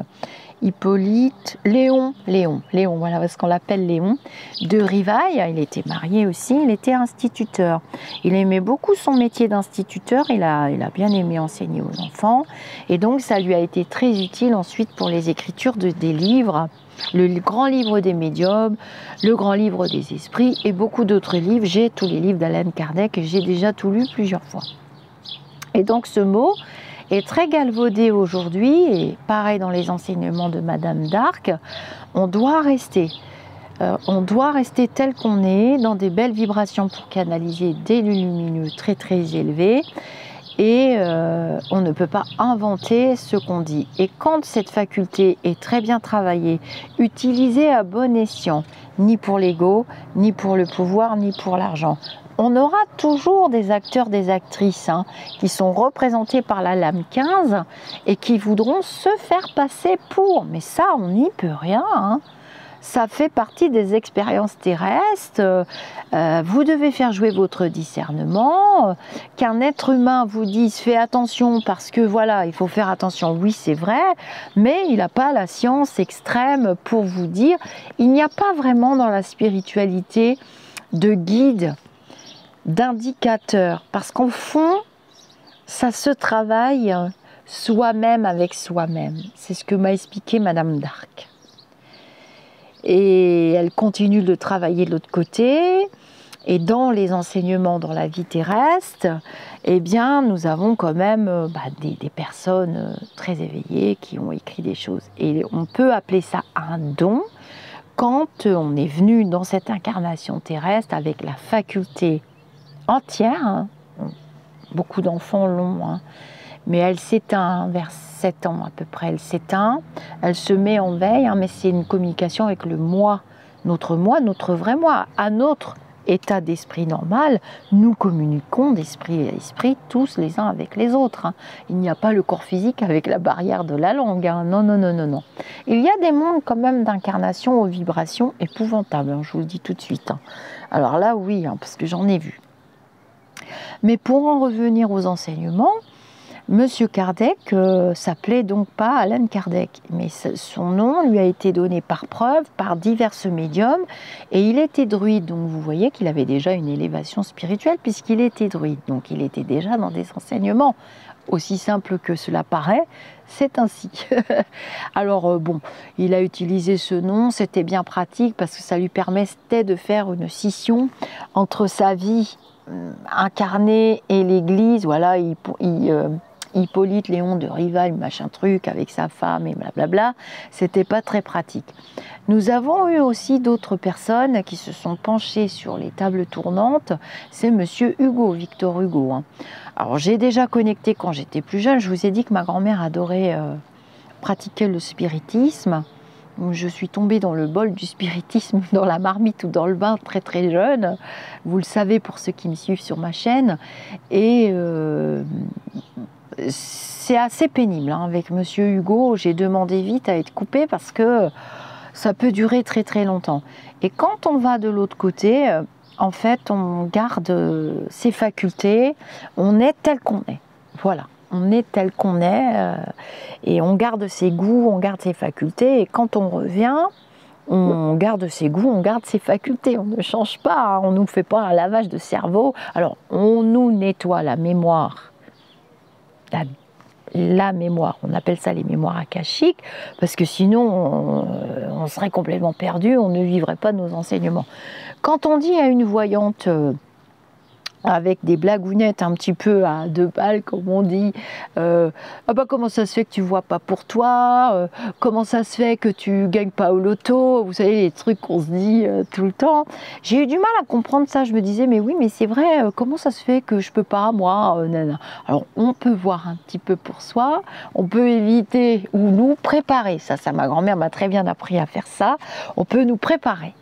Hippolyte, Léon, voilà, parce qu'on l'appelle Léon, de Rivail. Il était marié aussi, il était instituteur. Il aimait beaucoup son métier d'instituteur, il a bien aimé enseigner aux enfants, et donc ça lui a été très utile ensuite pour les écritures des livres, le grand livre des médiums, le grand livre des esprits, et beaucoup d'autres livres. J'ai tous les livres d'Allan Kardec, et j'ai déjà tout lu plusieurs fois. Et donc ce mot est très galvaudé aujourd'hui, et pareil dans les enseignements de Madame d'Arc, on doit rester tel qu'on est, dans des belles vibrations pour canaliser des lumineux très très élevés, et on ne peut pas inventer ce qu'on dit. Et quand cette faculté est très bien travaillée, utilisée à bon escient, ni pour l'ego, ni pour le pouvoir, ni pour l'argent, on aura toujours des acteurs, des actrices qui sont représentés par la lame 15 et qui voudront se faire passer pour. Mais ça, on n'y peut rien. Ça fait partie des expériences terrestres. Vous devez faire jouer votre discernement. Qu'un être humain vous dise fais attention parce que voilà, il faut faire attention. Oui, c'est vrai, mais il n'a pas la science extrême pour vous dire. Il n'y a pas vraiment dans la spiritualité de guide, d'indicateur, parce qu'au fond, ça se travaille soi-même avec soi-même. C'est ce que m'a expliqué Madame d'Arc. Et elle continue de travailler de l'autre côté, et dans les enseignements dans la vie terrestre, eh bien, nous avons quand même des personnes très éveillées qui ont écrit des choses. Et on peut appeler ça un don quand on est venu dans cette incarnation terrestre avec la faculté entière, beaucoup d'enfants l'ont, mais elle s'éteint vers 7 ans à peu près, elle s'éteint, elle se met en veille, mais c'est une communication avec le moi, notre vrai moi, à notre état d'esprit normal, nous communiquons d'esprit à esprit, tous les uns avec les autres. Il n'y a pas le corps physique avec la barrière de la langue, non, non, non, non, non. Il y a des mondes quand même d'incarnation aux vibrations épouvantables, je vous le dis tout de suite. Alors là, oui, parce que j'en ai vu. Mais pour en revenir aux enseignements, Monsieur Kardec s'appelait donc pas Allan Kardec, mais son nom lui a été donné par preuve par diverses médiums, et il était druide, donc vous voyez qu'il avait déjà une élévation spirituelle puisqu'il était druide, donc il était déjà dans des enseignements. Aussi simple que cela paraît, c'est ainsi. Alors bon, il a utilisé ce nom, c'était bien pratique parce que ça lui permettait de faire une scission entre sa vie incarnée et l'Église. Voilà, Hippolyte Léon de Rivail, machin truc, avec sa femme et blablabla, c'était pas très pratique. Nous avons eu aussi d'autres personnes qui se sont penchées sur les tables tournantes, c'est Monsieur Hugo, Victor Hugo. Alors j'ai déjà connecté quand j'étais plus jeune, je vous ai dit que ma grand-mère adorait pratiquer le spiritisme. Je suis tombée dans le bol du spiritisme, dans la marmite ou dans le bain très très jeune. Vous le savez pour ceux qui me suivent sur ma chaîne. Et c'est assez pénible. Avec Monsieur Hugo, j'ai demandé vite à être coupée parce que ça peut durer très très longtemps. Et quand on va de l'autre côté, en fait, on garde ses facultés, on est tel qu'on est. Voilà. On est tel qu'on est et on garde ses goûts, on garde ses facultés, et quand on revient, on garde ses goûts, on garde ses facultés, on ne change pas, on ne nous fait pas un lavage de cerveau. Alors on nous nettoie la mémoire, la mémoire. On appelle ça les mémoires akashiques, parce que sinon, on serait complètement perdu, on ne vivrait pas nos enseignements. Quand on dit à une voyante, avec des blagounettes un petit peu à 2 balles, comme on dit, ah bah comment ça se fait que tu vois pas pour toi, comment ça se fait que tu gagnes pas au loto, vous savez les trucs qu'on se dit tout le temps. J'ai eu du mal à comprendre ça, je me disais mais oui mais c'est vrai, comment ça se fait que je peux pas moi, nana. Alors on peut voir un petit peu pour soi, on peut éviter ou nous préparer, ça ma grand-mère m'a très bien appris à faire ça, on peut nous préparer.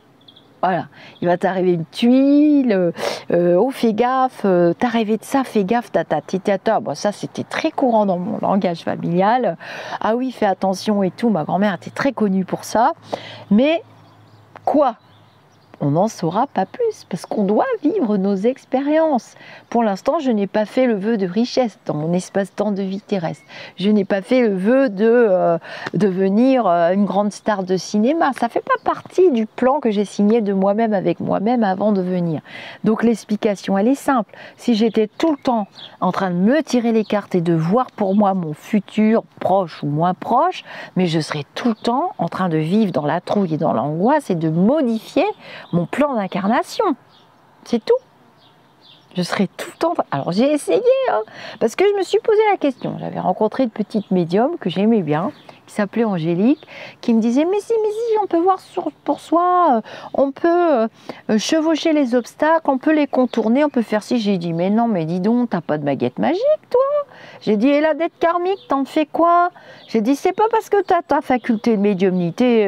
Voilà, il va t'arriver une tuile, oh fais gaffe, t'as rêvé de ça, fais gaffe, tata. Bon, ça c'était très courant dans mon langage familial. Ah oui, fais attention et tout, ma grand-mère était très connue pour ça. Mais quoi ? On n'en saura pas plus, parce qu'on doit vivre nos expériences. Pour l'instant, je n'ai pas fait le vœu de richesse dans mon espace-temps de vie terrestre. Je n'ai pas fait le vœu de devenir une grande star de cinéma. Ça ne fait pas partie du plan que j'ai signé de moi-même avec moi-même avant de venir. Donc l'explication, elle est simple. Si j'étais tout le temps en train de me tirer les cartes et de voir pour moi mon futur, proche ou moins proche, mais je serais tout le temps en train de vivre dans la trouille et dans l'angoisse et de modifier mon plan d'incarnation, c'est tout. Je serai tout le temps... Alors j'ai essayé, hein, parce que je me suis posé la question. J'avais rencontré une petite médium que j'aimais bien, qui s'appelait Angélique, qui me disait mais si, on peut voir pour soi, on peut chevaucher les obstacles, on peut les contourner, on peut faire ci. J'ai dit mais non, mais dis donc, t'as pas de baguette magique, toi? J'ai dit, et la dette karmique, t'en fais quoi? J'ai dit, c'est pas parce que tu as ta faculté de médiumnité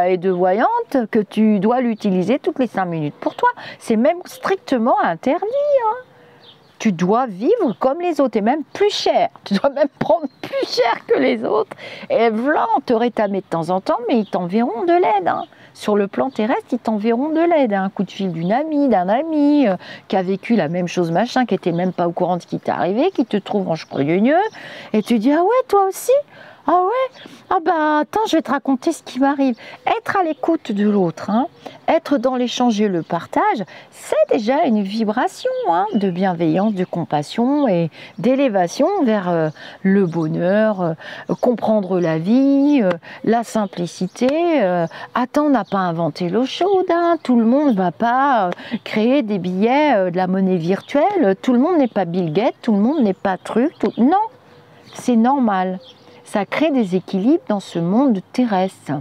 et de voyante que tu dois l'utiliser toutes les 5 minutes pour toi. C'est même strictement interdit. Hein. Tu dois vivre comme les autres et même plus cher. Tu dois même prendre plus cher que les autres. Et voilà, on te rétamait de temps en temps, mais ils t'enverront de l'aide. Hein. Sur le plan terrestre, ils t'enverront de l'aide. Un coup de fil d'une amie, d'un ami qui a vécu la même chose, machin, qui n'était même pas au courant de ce qui t'est arrivé, qui te trouve en chevreugneux, et tu dis, ah ouais, toi aussi? Ah ouais? Ah bah attends, je vais te raconter ce qui m'arrive. Être à l'écoute de l'autre, hein, être dans l'échange et le partage, c'est déjà une vibration de bienveillance, de compassion et d'élévation vers le bonheur, comprendre la vie, la simplicité. Attends, on n'a pas inventé l'eau chaude, hein, tout le monde ne va pas créer des billets, de la monnaie virtuelle, tout le monde n'est pas Bill Gates, tout le monde n'est pas truc, non, c'est normal. Ça crée des équilibres dans ce monde terrestre.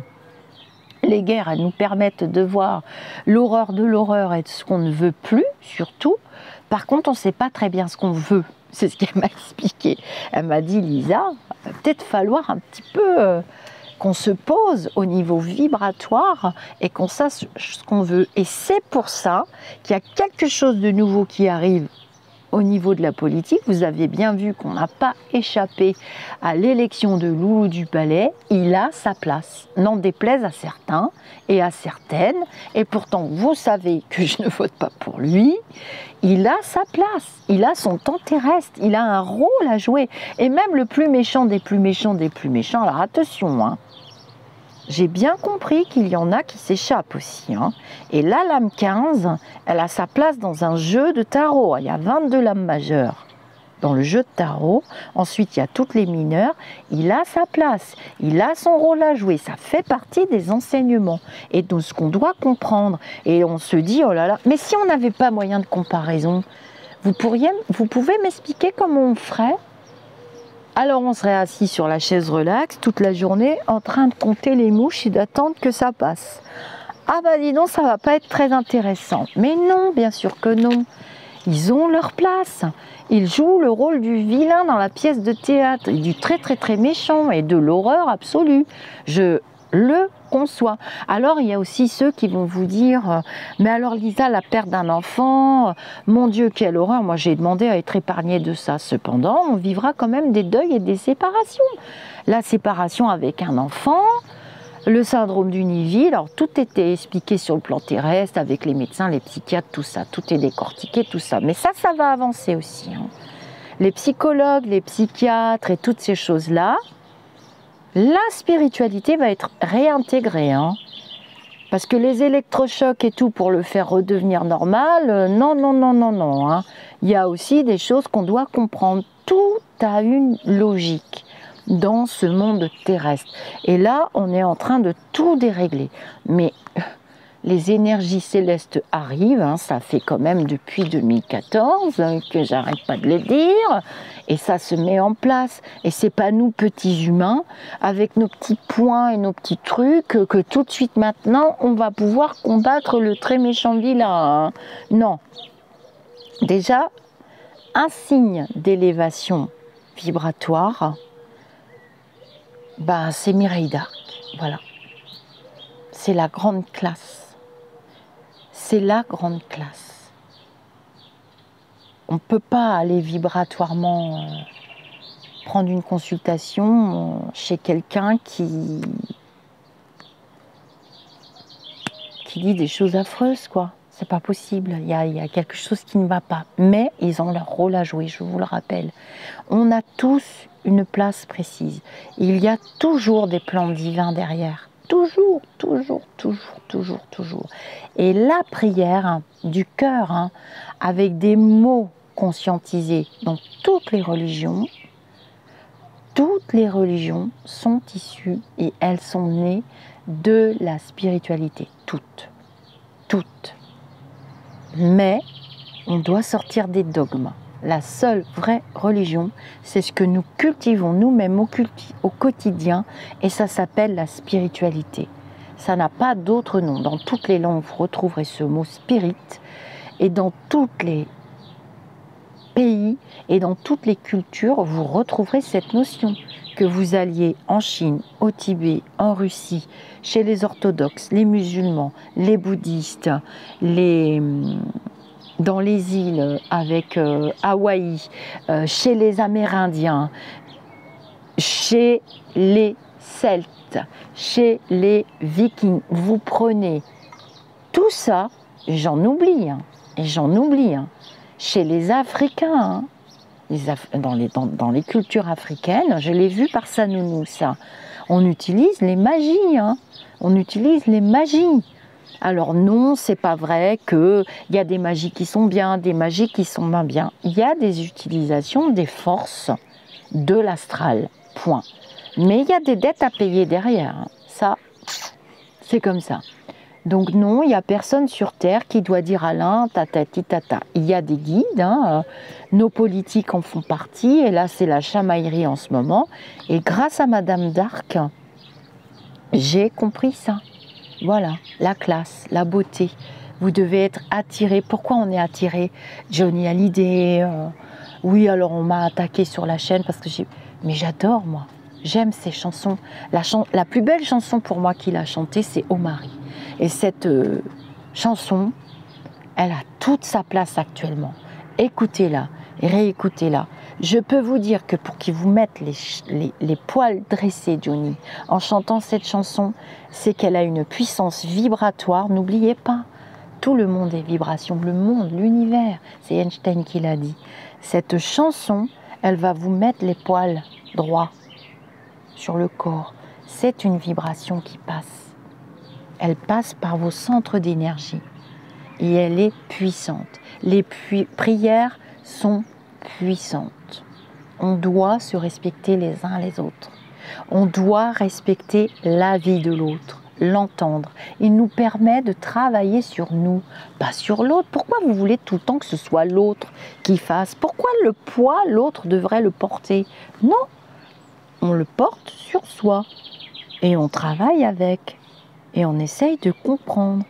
Les guerres, elles nous permettent de voir l'horreur de l'horreur et de ce qu'on ne veut plus, surtout. Par contre, on ne sait pas très bien ce qu'on veut. C'est ce qu'elle m'a expliqué. Elle m'a dit, Lisa, il va peut-être falloir un petit peu qu'on se pose au niveau vibratoire et qu'on sache ce qu'on veut. Et c'est pour ça qu'il y a quelque chose de nouveau qui arrive au niveau de la politique. Vous avez bien vu qu'on n'a pas échappé à l'élection de Loulou du Palais. Il a sa place, n'en déplaise à certains et à certaines. Et pourtant, vous savez que je ne vote pas pour lui. Il a sa place, il a son temps terrestre, il a un rôle à jouer. Et même le plus méchant des plus méchants des plus méchants, alors attention, hein, j'ai bien compris qu'il y en a qui s'échappent aussi. Hein. Et la lame 15, elle a sa place dans un jeu de tarot. Il y a 22 lames majeures dans le jeu de tarot. Ensuite, il y a toutes les mineures. Il a sa place. Il a son rôle à jouer. Ça fait partie des enseignements et de ce qu'on doit comprendre. Et on se dit, oh là là, mais si on n'avait pas moyen de comparaison, vous pouvez m'expliquer comment on ferait ? Alors on serait assis sur la chaise relax toute la journée en train de compter les mouches et d'attendre que ça passe. Ah bah dis donc, ça va pas être très intéressant. Mais non, bien sûr que non. Ils ont leur place. Ils jouent le rôle du vilain dans la pièce de théâtre, et du très très très méchant et de l'horreur absolue. Je le conçois. Alors il y a aussi ceux qui vont vous dire mais alors Lisa, la perte d'un enfant, mon Dieu quelle horreur, moi j'ai demandé à être épargnée de ça. Cependant on vivra quand même des deuils et des séparations. La séparation avec un enfant, le syndrome du nid-vide, alors tout était expliqué sur le plan terrestre avec les médecins, les psychiatres, tout ça, tout est décortiqué, tout ça. Mais ça va avancer aussi. Hein. Les psychologues, les psychiatres et toutes ces choses-là, la spiritualité va être réintégrée, hein, parce que les électrochocs et tout pour le faire redevenir normal, non. Hein. Il y a aussi des choses qu'on doit comprendre. Tout a une logique. dans ce monde terrestre. Et là, on est en train de tout dérégler. Mais les énergies célestes arrivent, hein, ça fait quand même depuis 2014 que j'arrête pas de le dire, et ça se met en place. Et c'est pas nous petits humains, avec nos petits points et nos petits trucs, que tout de suite maintenant, on va pouvoir combattre le très méchant vilain. Hein. Non. Déjà, un signe d'élévation vibratoire, ben, c'est Mireille d'Arc. Voilà. C'est la grande classe. C'est la grande classe. On ne peut pas aller vibratoirement prendre une consultation chez quelqu'un qui dit des choses affreuses, quoi. C'est pas possible. Il y a quelque chose qui ne va pas. Mais ils ont leur rôle à jouer, je vous le rappelle. On a tous une place précise. Il y a toujours des plans divins derrière. Toujours, toujours, toujours, toujours, toujours. Et la prière du cœur, hein, avec des mots conscientisés dans toutes les religions sont issues et elles sont nées de la spiritualité. Toutes. Toutes. Mais on doit sortir des dogmes. La seule vraie religion, c'est ce que nous cultivons nous-mêmes au quotidien, et ça s'appelle la spiritualité. Ça n'a pas d'autre nom. Dans toutes les langues, vous retrouverez ce mot spirit, et dans tous les pays et dans toutes les cultures, vous retrouverez cette notion. Que vous alliez en Chine, au Tibet, en Russie, chez les orthodoxes, les musulmans, les bouddhistes, dans les îles avec Hawaï, chez les Amérindiens, chez les Celtes, chez les Vikings. Vous prenez tout ça, j'en oublie, chez les Africains, dans les cultures africaines, je l'ai vu par sa nounou, ça. On utilise les magies, hein. On utilise les magies. Alors non, c'est pas vrai qu'il y a des magies qui sont bien, des magies qui sont moins bien. Il y a des utilisations des forces de l'astral, point. Mais il y a des dettes à payer derrière. Hein. Ça, c'est comme ça. Donc non, il n'y a personne sur Terre qui doit dire à l'un tatati tata. Il y a des guides, hein, nos politiques en font partie, et là c'est la chamaillerie en ce moment. Et grâce à Madame d'Arc, j'ai compris ça. Voilà, la classe, la beauté. Vous devez être attiré. Pourquoi on est attiré? Johnny Hallyday, oui, alors on m'a attaqué sur la chaîne parce que mais j'adore, moi. J'aime ces chansons. La plus belle chanson pour moi qu'il a chantée, c'est Oh Marie. Et cette chanson, elle a toute sa place actuellement. Écoutez-la, réécoutez-la. Je peux vous dire que pour qu'ils vous mettent les poils dressés, Johnny, en chantant cette chanson, c'est qu'elle a une puissance vibratoire. N'oubliez pas, tout le monde est vibration. Le monde, l'univers, c'est Einstein qui l'a dit. Cette chanson, elle va vous mettre les poils droits sur le corps. C'est une vibration qui passe. Elle passe par vos centres d'énergie et elle est puissante. Les prières sont puissantes. On doit se respecter les uns les autres. On doit respecter la vie de l'autre, l'entendre. Il nous permet de travailler sur nous, pas sur l'autre. Pourquoi vous voulez tout le temps que ce soit l'autre qui fasse? Pourquoi le poids, l'autre devrait le porter? Non, on le porte sur soi et on travaille avec. Et on essaye de comprendre.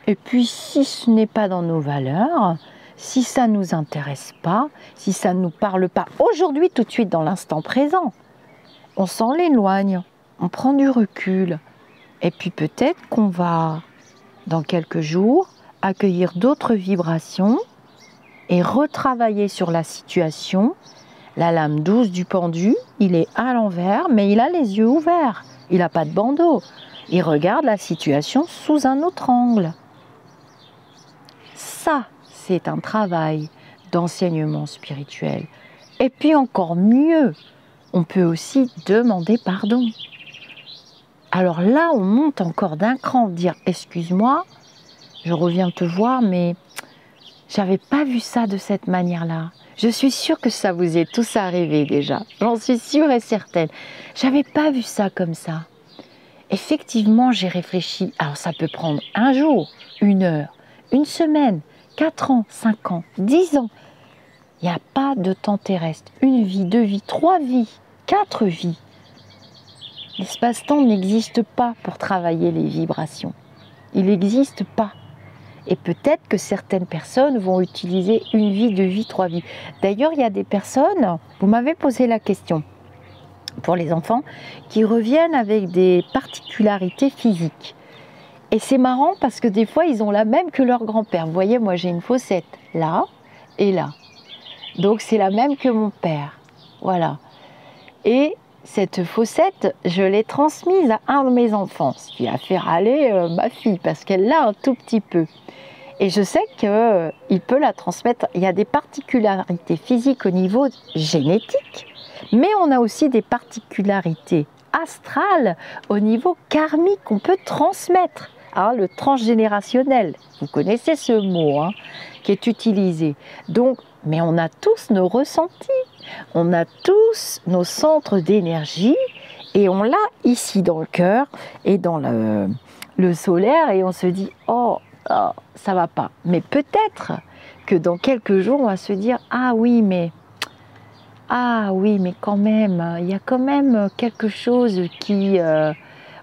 Et puis, si ce n'est pas dans nos valeurs, si ça ne nous intéresse pas, si ça ne nous parle pas, aujourd'hui, tout de suite, dans l'instant présent, on s'en éloigne, on prend du recul. Et puis peut-être qu'on va, dans quelques jours, accueillir d'autres vibrations et retravailler sur la situation. La lame douce du pendu, il est à l'envers, mais il a les yeux ouverts. Il n'a pas de bandeau. Il regarde la situation sous un autre angle. Ça, c'est un travail d'enseignement spirituel. Et puis encore mieux, on peut aussi demander pardon. Alors là, on monte encore d'un cran, dire « Excuse-moi, je reviens te voir, mais j'avais pas vu ça de cette manière-là. Je suis sûre que ça vous est tous arrivé déjà. J'en suis sûre et certaine. J'avais pas vu ça comme ça. Effectivement, j'ai réfléchi. Alors, ça peut prendre un jour, une heure, une semaine, 4 ans, 5 ans, 10 ans. Il n'y a pas de temps terrestre. Une vie, 2 vies, 3 vies, 4 vies. L'espace-temps n'existe pas pour travailler les vibrations. Il n'existe pas. Et peut-être que certaines personnes vont utiliser une vie, 2 vies, 3 vies. D'ailleurs, il y a des personnes, vous m'avez posé la question, pour les enfants, qui reviennent avec des particularités physiques. Et c'est marrant parce que des fois, ils ont la même que leur grand-père. Vous voyez, moi j'ai une fossette là et là. Donc c'est la même que mon père. Voilà. Et cette fossette, je l'ai transmise à un de mes enfants, ce qui a fait râler ma fille parce qu'elle l'a un tout petit peu. Et je sais qu'il peut la transmettre. Il y a des particularités physiques au niveau génétique, mais on a aussi des particularités astrales au niveau karmique qu'on peut transmettre. Hein, le transgénérationnel, vous connaissez ce mot hein, qui est utilisé. Donc, mais on a tous nos ressentis, on a tous nos centres d'énergie et on l'a ici dans le cœur et dans le solaire et on se dit « Oh, ça va pas ». Mais peut-être que dans quelques jours, on va se dire « Ah oui, mais quand même, il y a quand même quelque chose qui…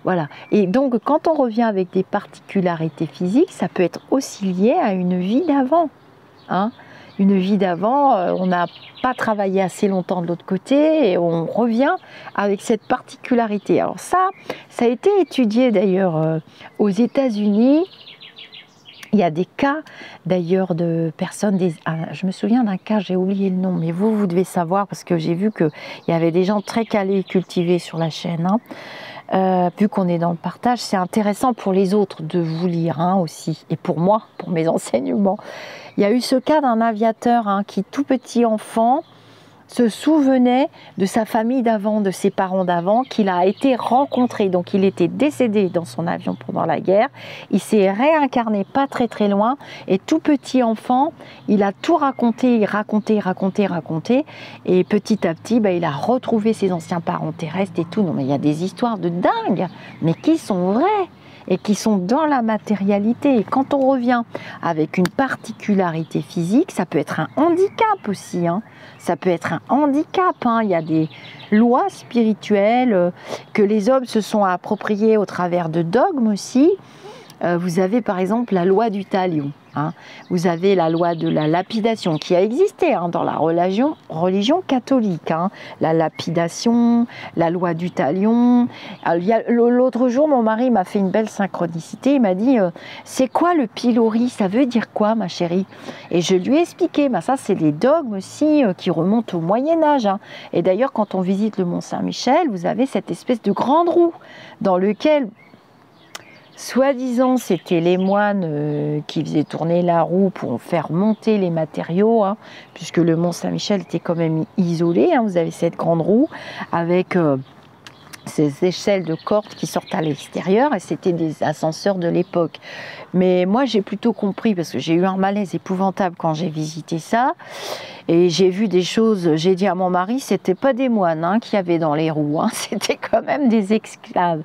voilà. Et donc, quand on revient avec des particularités physiques, ça peut être aussi lié à une vie d'avant. Hein, une vie d'avant, on n'a pas travaillé assez longtemps de l'autre côté et on revient avec cette particularité. Alors ça a été étudié d'ailleurs aux États-Unis. Il y a des cas d'ailleurs de personnes, je me souviens d'un cas, j'ai oublié le nom, mais vous devez savoir parce que j'ai vu qu'il y avait des gens très calés et cultivés sur la chaîne. Hein. Vu qu'on est dans le partage, c'est intéressant pour les autres de vous lire hein, aussi, et pour moi, pour mes enseignements. Il y a eu ce cas d'un aviateur hein, qui, tout petit enfant, se souvenait de sa famille d'avant, de ses parents d'avant, qu'il a été rencontré. Donc il était décédé dans son avion pendant la guerre. Il s'est réincarné pas très très loin. Et tout petit enfant, il a tout raconté, raconté. Et petit à petit, il a retrouvé ses anciens parents terrestres et tout. Non mais il y a des histoires de dingue, mais qui sont vraies et qui sont dans la matérialité. Et quand on revient avec une particularité physique, ça peut être un handicap aussi. Hein. Ça peut être un handicap. Hein. Il y a des lois spirituelles que les hommes se sont appropriées au travers de dogmes aussi. Vous avez par exemple la loi du talion. Hein. Vous avez la loi de la lapidation qui a existé hein, dans la religion catholique. Hein. La lapidation, la loi du talion. L'autre jour, mon mari m'a fait une belle synchronicité. Il m'a dit c'est quoi le pilori? Ça veut dire quoi, ma chérie? Et je lui ai expliqué. Ça, c'est des dogmes aussi qui remontent au Moyen-Âge. Hein. Et d'ailleurs, quand on visite le Mont Saint-Michel, vous avez cette espèce de grande roue dans lequel soi-disant, c'était les moines qui faisaient tourner la roue pour faire monter les matériaux, hein, puisque le Mont Saint-Michel était quand même isolé. Hein, vous avez cette grande roue avec ces échelles de cordes qui sortent à l'extérieur, et c'était des ascenseurs de l'époque. Mais moi, j'ai plutôt compris, parce que j'ai eu un malaise épouvantable quand j'ai visité ça, et j'ai vu des choses, j'ai dit à mon mari, c'était pas des moines hein, qui avaient dans les roues, hein, c'était quand même des esclaves.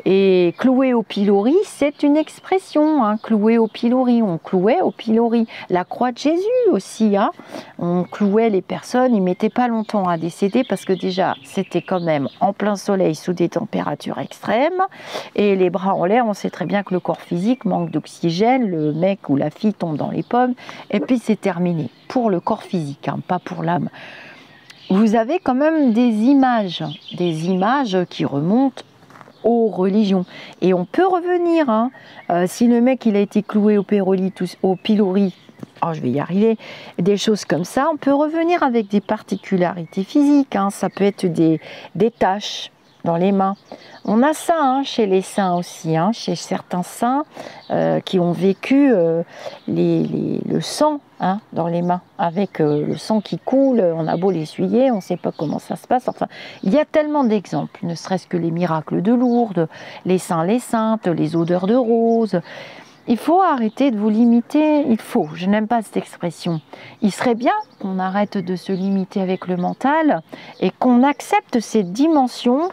Et clouer au pilori, c'est une expression, hein, clouer au pilori, on clouait au pilori. La croix de Jésus aussi, hein, on clouait les personnes, ils ne mettaient pas longtemps à décéder parce que déjà, c'était quand même en plein soleil sous des températures extrêmes et les bras en l'air, on sait très bien que le corps physique manque d'oxygène, le mec ou la fille tombe dans les pommes et puis c'est terminé pour le corps physique, hein, pas pour l'âme. Vous avez quand même des images qui remontent aux religions. Et on peut revenir, hein, si le mec il a été cloué au pilori, oh, je vais y arriver, des choses comme ça, on peut revenir avec des particularités physiques, hein, ça peut être des taches dans les mains. On a ça hein, chez les saints aussi, hein, chez certains saints qui ont vécu le sang hein, dans les mains, avec le sang qui coule, on a beau l'essuyer, on ne sait pas comment ça se passe. Enfin, il y a tellement d'exemples, ne serait-ce que les miracles de Lourdes, les saints, les saintes, les odeurs de roses. il faut arrêter de vous limiter. Il faut, je n'aime pas cette expression. Il serait bien qu'on arrête de se limiter avec le mental et qu'on accepte ces dimensions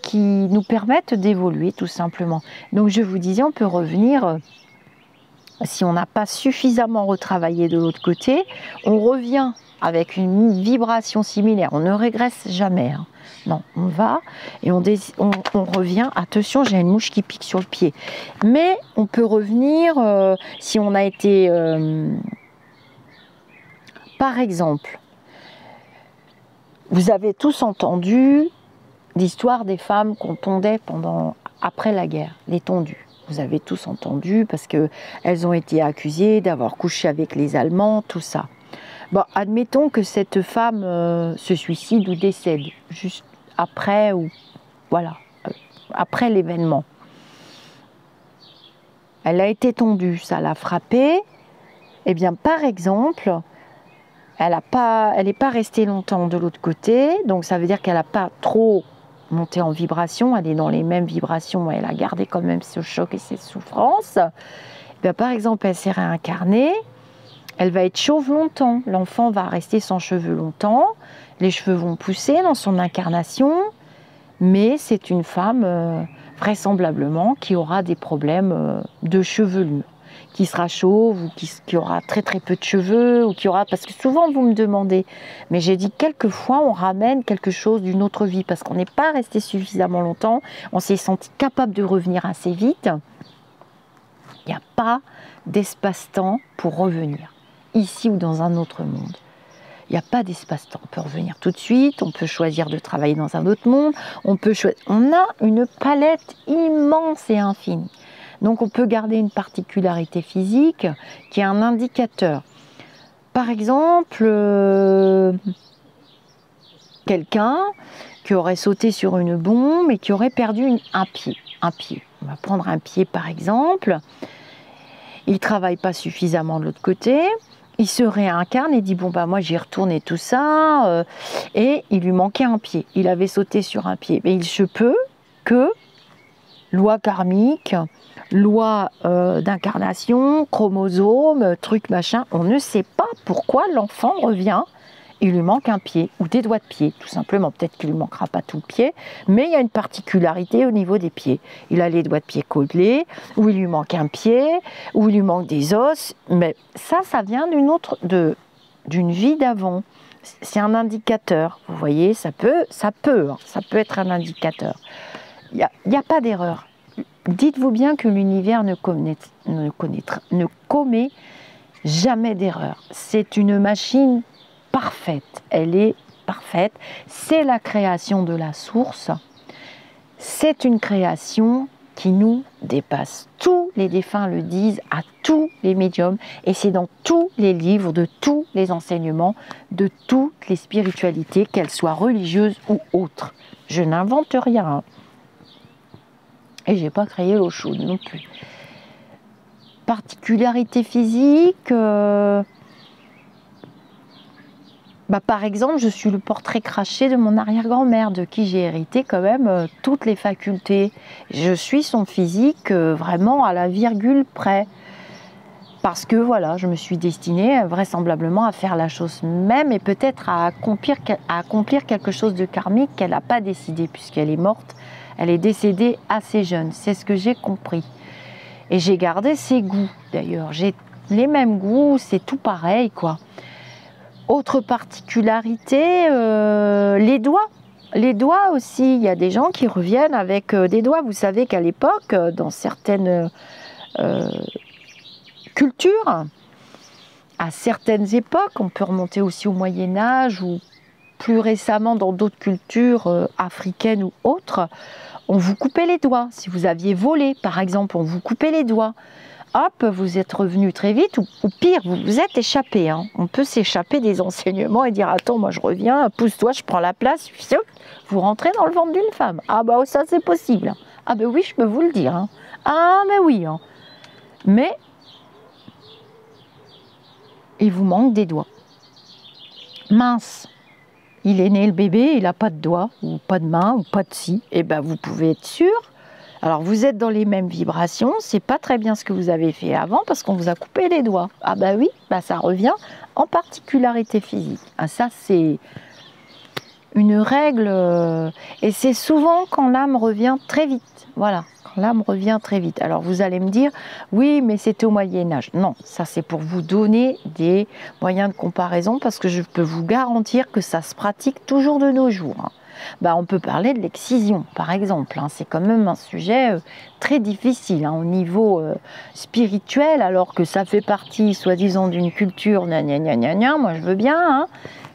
qui nous permettent d'évoluer tout simplement. Donc je vous disais, on peut revenir, si on n'a pas suffisamment retravaillé de l'autre côté, on revient avec une vibration similaire. On ne régresse jamais. Hein. Non, on va et on revient. Attention, j'ai une mouche qui pique sur le pied. Mais on peut revenir si on a été... par exemple, vous avez tous entendu l'histoire des femmes qu'on tondait après la guerre, les tondues. Vous avez tous entendu parce qu'elles ont été accusées d'avoir couché avec les Allemands, tout ça. Bon, admettons que cette femme se suicide ou décède, juste après, ou voilà, après l'événement. Elle a été tondue, ça l'a frappée. Eh bien, par exemple, elle n'est pas restée longtemps de l'autre côté, donc ça veut dire qu'elle n'a pas trop monté en vibration, elle est dans les mêmes vibrations, elle a gardé quand même ce choc et ses souffrances. Eh bien, par exemple, elle s'est réincarnée. Elle va être chauve longtemps, l'enfant va rester sans cheveux longtemps, les cheveux vont pousser dans son incarnation, mais c'est une femme vraisemblablement qui aura des problèmes de chevelure, qui sera chauve ou qui aura très très peu de cheveux, ou qui aura, parce que souvent vous me demandez, mais j'ai dit quelquefois on ramène quelque chose d'une autre vie, parce qu'on n'est pas resté suffisamment longtemps, on s'est senti capable de revenir assez vite, il n'y a pas d'espace-temps pour revenir. Ici ou dans un autre monde. Il n'y a pas d'espace-temps. On peut revenir tout de suite, on peut choisir de travailler dans un autre monde, on a une palette immense et infinie. Donc on peut garder une particularité physique qui est un indicateur. Par exemple, quelqu'un qui aurait sauté sur une bombe et qui aurait perdu un pied. On va prendre un pied par exemple. Il ne travaille pas suffisamment de l'autre côté. Il se réincarne et dit, bon, bah moi j'y retourne et tout ça, et il lui manquait un pied. Il avait sauté sur un pied. Mais il se peut que, loi karmique, loi d'incarnation, chromosome, truc machin, on ne sait pas pourquoi l'enfant revient, il lui manque un pied, ou des doigts de pied, tout simplement. Peut-être qu'il ne lui manquera pas tout le pied, mais il y a une particularité au niveau des pieds. Il a les doigts de pied côtelés, ou il lui manque un pied, ou il lui manque des os, mais ça vient d'une vie d'avant. C'est un indicateur, vous voyez, ça peut être un indicateur. Il n'y a pas d'erreur. Dites-vous bien que l'univers ne commet jamais d'erreur. C'est une machine parfaite, elle est parfaite, c'est la création de la source, c'est une création qui nous dépasse. Tous les défunts le disent à tous les médiums et c'est dans tous les livres de tous les enseignements, de toutes les spiritualités, qu'elles soient religieuses ou autres. Je n'invente rien. Hein. Et j'ai pas créé l'eau chaude non plus. Particularité physique... par exemple, je suis le portrait craché de mon arrière-grand-mère, de qui j'ai hérité quand même toutes les facultés. Je suis son physique vraiment à la virgule près. Parce que voilà, je me suis destinée vraisemblablement à faire la chose même et peut-être à accomplir quelque chose de karmique qu'elle n'a pas décidé puisqu'elle est morte. Elle est décédée assez jeune, c'est ce que j'ai compris. Et j'ai gardé ses goûts d'ailleurs. J'ai les mêmes goûts, c'est tout pareil quoi. Autre particularité, les doigts. Les doigts aussi, il y a des gens qui reviennent avec des doigts. Vous savez qu'à l'époque, dans certaines cultures, à certaines époques, on peut remonter aussi au Moyen-Âge ou plus récemment dans d'autres cultures africaines ou autres, on vous coupait les doigts. Si vous aviez volé, par exemple, on vous coupait les doigts. Hop, vous êtes revenu très vite, ou pire, vous vous êtes échappé. Hein. On peut s'échapper des enseignements et dire, attends, moi je reviens, pousse-toi, je prends la place. Vous rentrez dans le ventre d'une femme. Ah bah ça c'est possible. Ah ben oui, je peux vous le dire. Hein. Ah mais oui. Hein. Mais, il vous manque des doigts. Mince, il est né le bébé, il n'a pas de doigts, ou pas de main, ou pas de scie. Eh ben vous pouvez être sûr. Alors vous êtes dans les mêmes vibrations, c'est pas très bien ce que vous avez fait avant parce qu'on vous a coupé les doigts. Ah bah oui, bah ça revient en particularité physique. Ah ça c'est une règle et c'est souvent quand l'âme revient très vite. Voilà, quand l'âme revient très vite. Alors vous allez me dire, oui mais c'était au Moyen-Âge. Non, ça c'est pour vous donner des moyens de comparaison parce que je peux vous garantir que ça se pratique toujours de nos jours. Bah, on peut parler de l'excision, par exemple. C'est quand même un sujet très difficile au niveau spirituel, alors que ça fait partie, soi-disant, d'une culture, gna gna gna gna gna. Moi, je veux bien.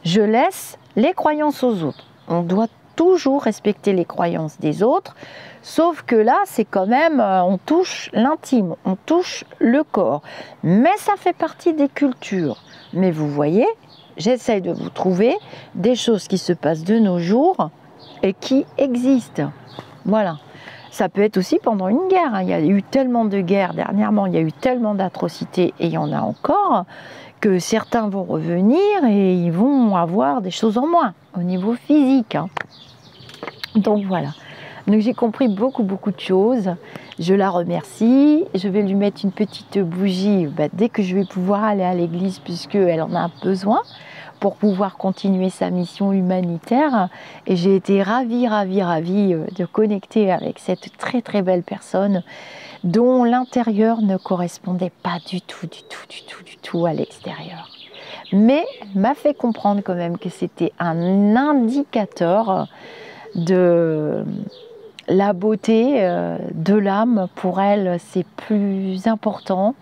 Je laisse les croyances aux autres. On doit toujours respecter les croyances des autres, sauf que là, c'est quand même, on touche l'intime, on touche le corps. Mais ça fait partie des cultures. Mais vous voyez, j'essaye de vous trouver des choses qui se passent de nos jours et qui existent. Voilà. Ça peut être aussi pendant une guerre. Il y a eu tellement de guerres dernièrement, il y a eu tellement d'atrocités et il y en a encore que certains vont revenir et ils vont avoir des choses en moins au niveau physique. Donc voilà. Donc j'ai compris beaucoup de choses. Je la remercie. Je vais lui mettre une petite bougie dès que je vais pouvoir aller à l'église puisqu'elle en a besoin pour pouvoir continuer sa mission humanitaire. Et j'ai été ravie de connecter avec cette très belle personne dont l'intérieur ne correspondait pas du tout à l'extérieur. Mais elle m'a fait comprendre quand même que c'était un indicateur de la beauté de l'âme. Pour elle, c'est plus important.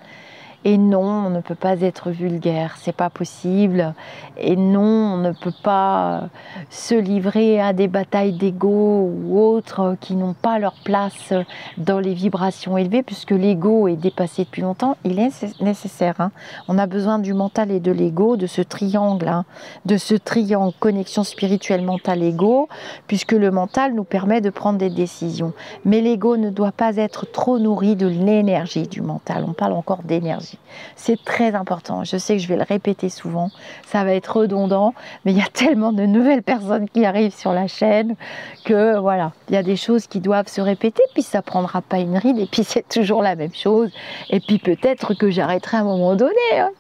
Et non, on ne peut pas être vulgaire, c'est pas possible. Et non, on ne peut pas se livrer à des batailles d'ego ou autres qui n'ont pas leur place dans les vibrations élevées, puisque l'ego est dépassé depuis longtemps. Il est nécessaire. On a besoin du mental et de l'ego, de ce triangle, connexion spirituelle, mental, ego, puisque le mental nous permet de prendre des décisions. Mais l'ego ne doit pas être trop nourri de l'énergie du mental. On parle encore d'énergie. C'est très important. Je sais que je vais le répéter souvent. Ça va être redondant, mais il y a tellement de nouvelles personnes qui arrivent sur la chaîne que voilà, il y a des choses qui doivent se répéter, puis ça prendra pas une ride, et puis c'est toujours la même chose. Et puis peut-être que j'arrêterai à un moment donné,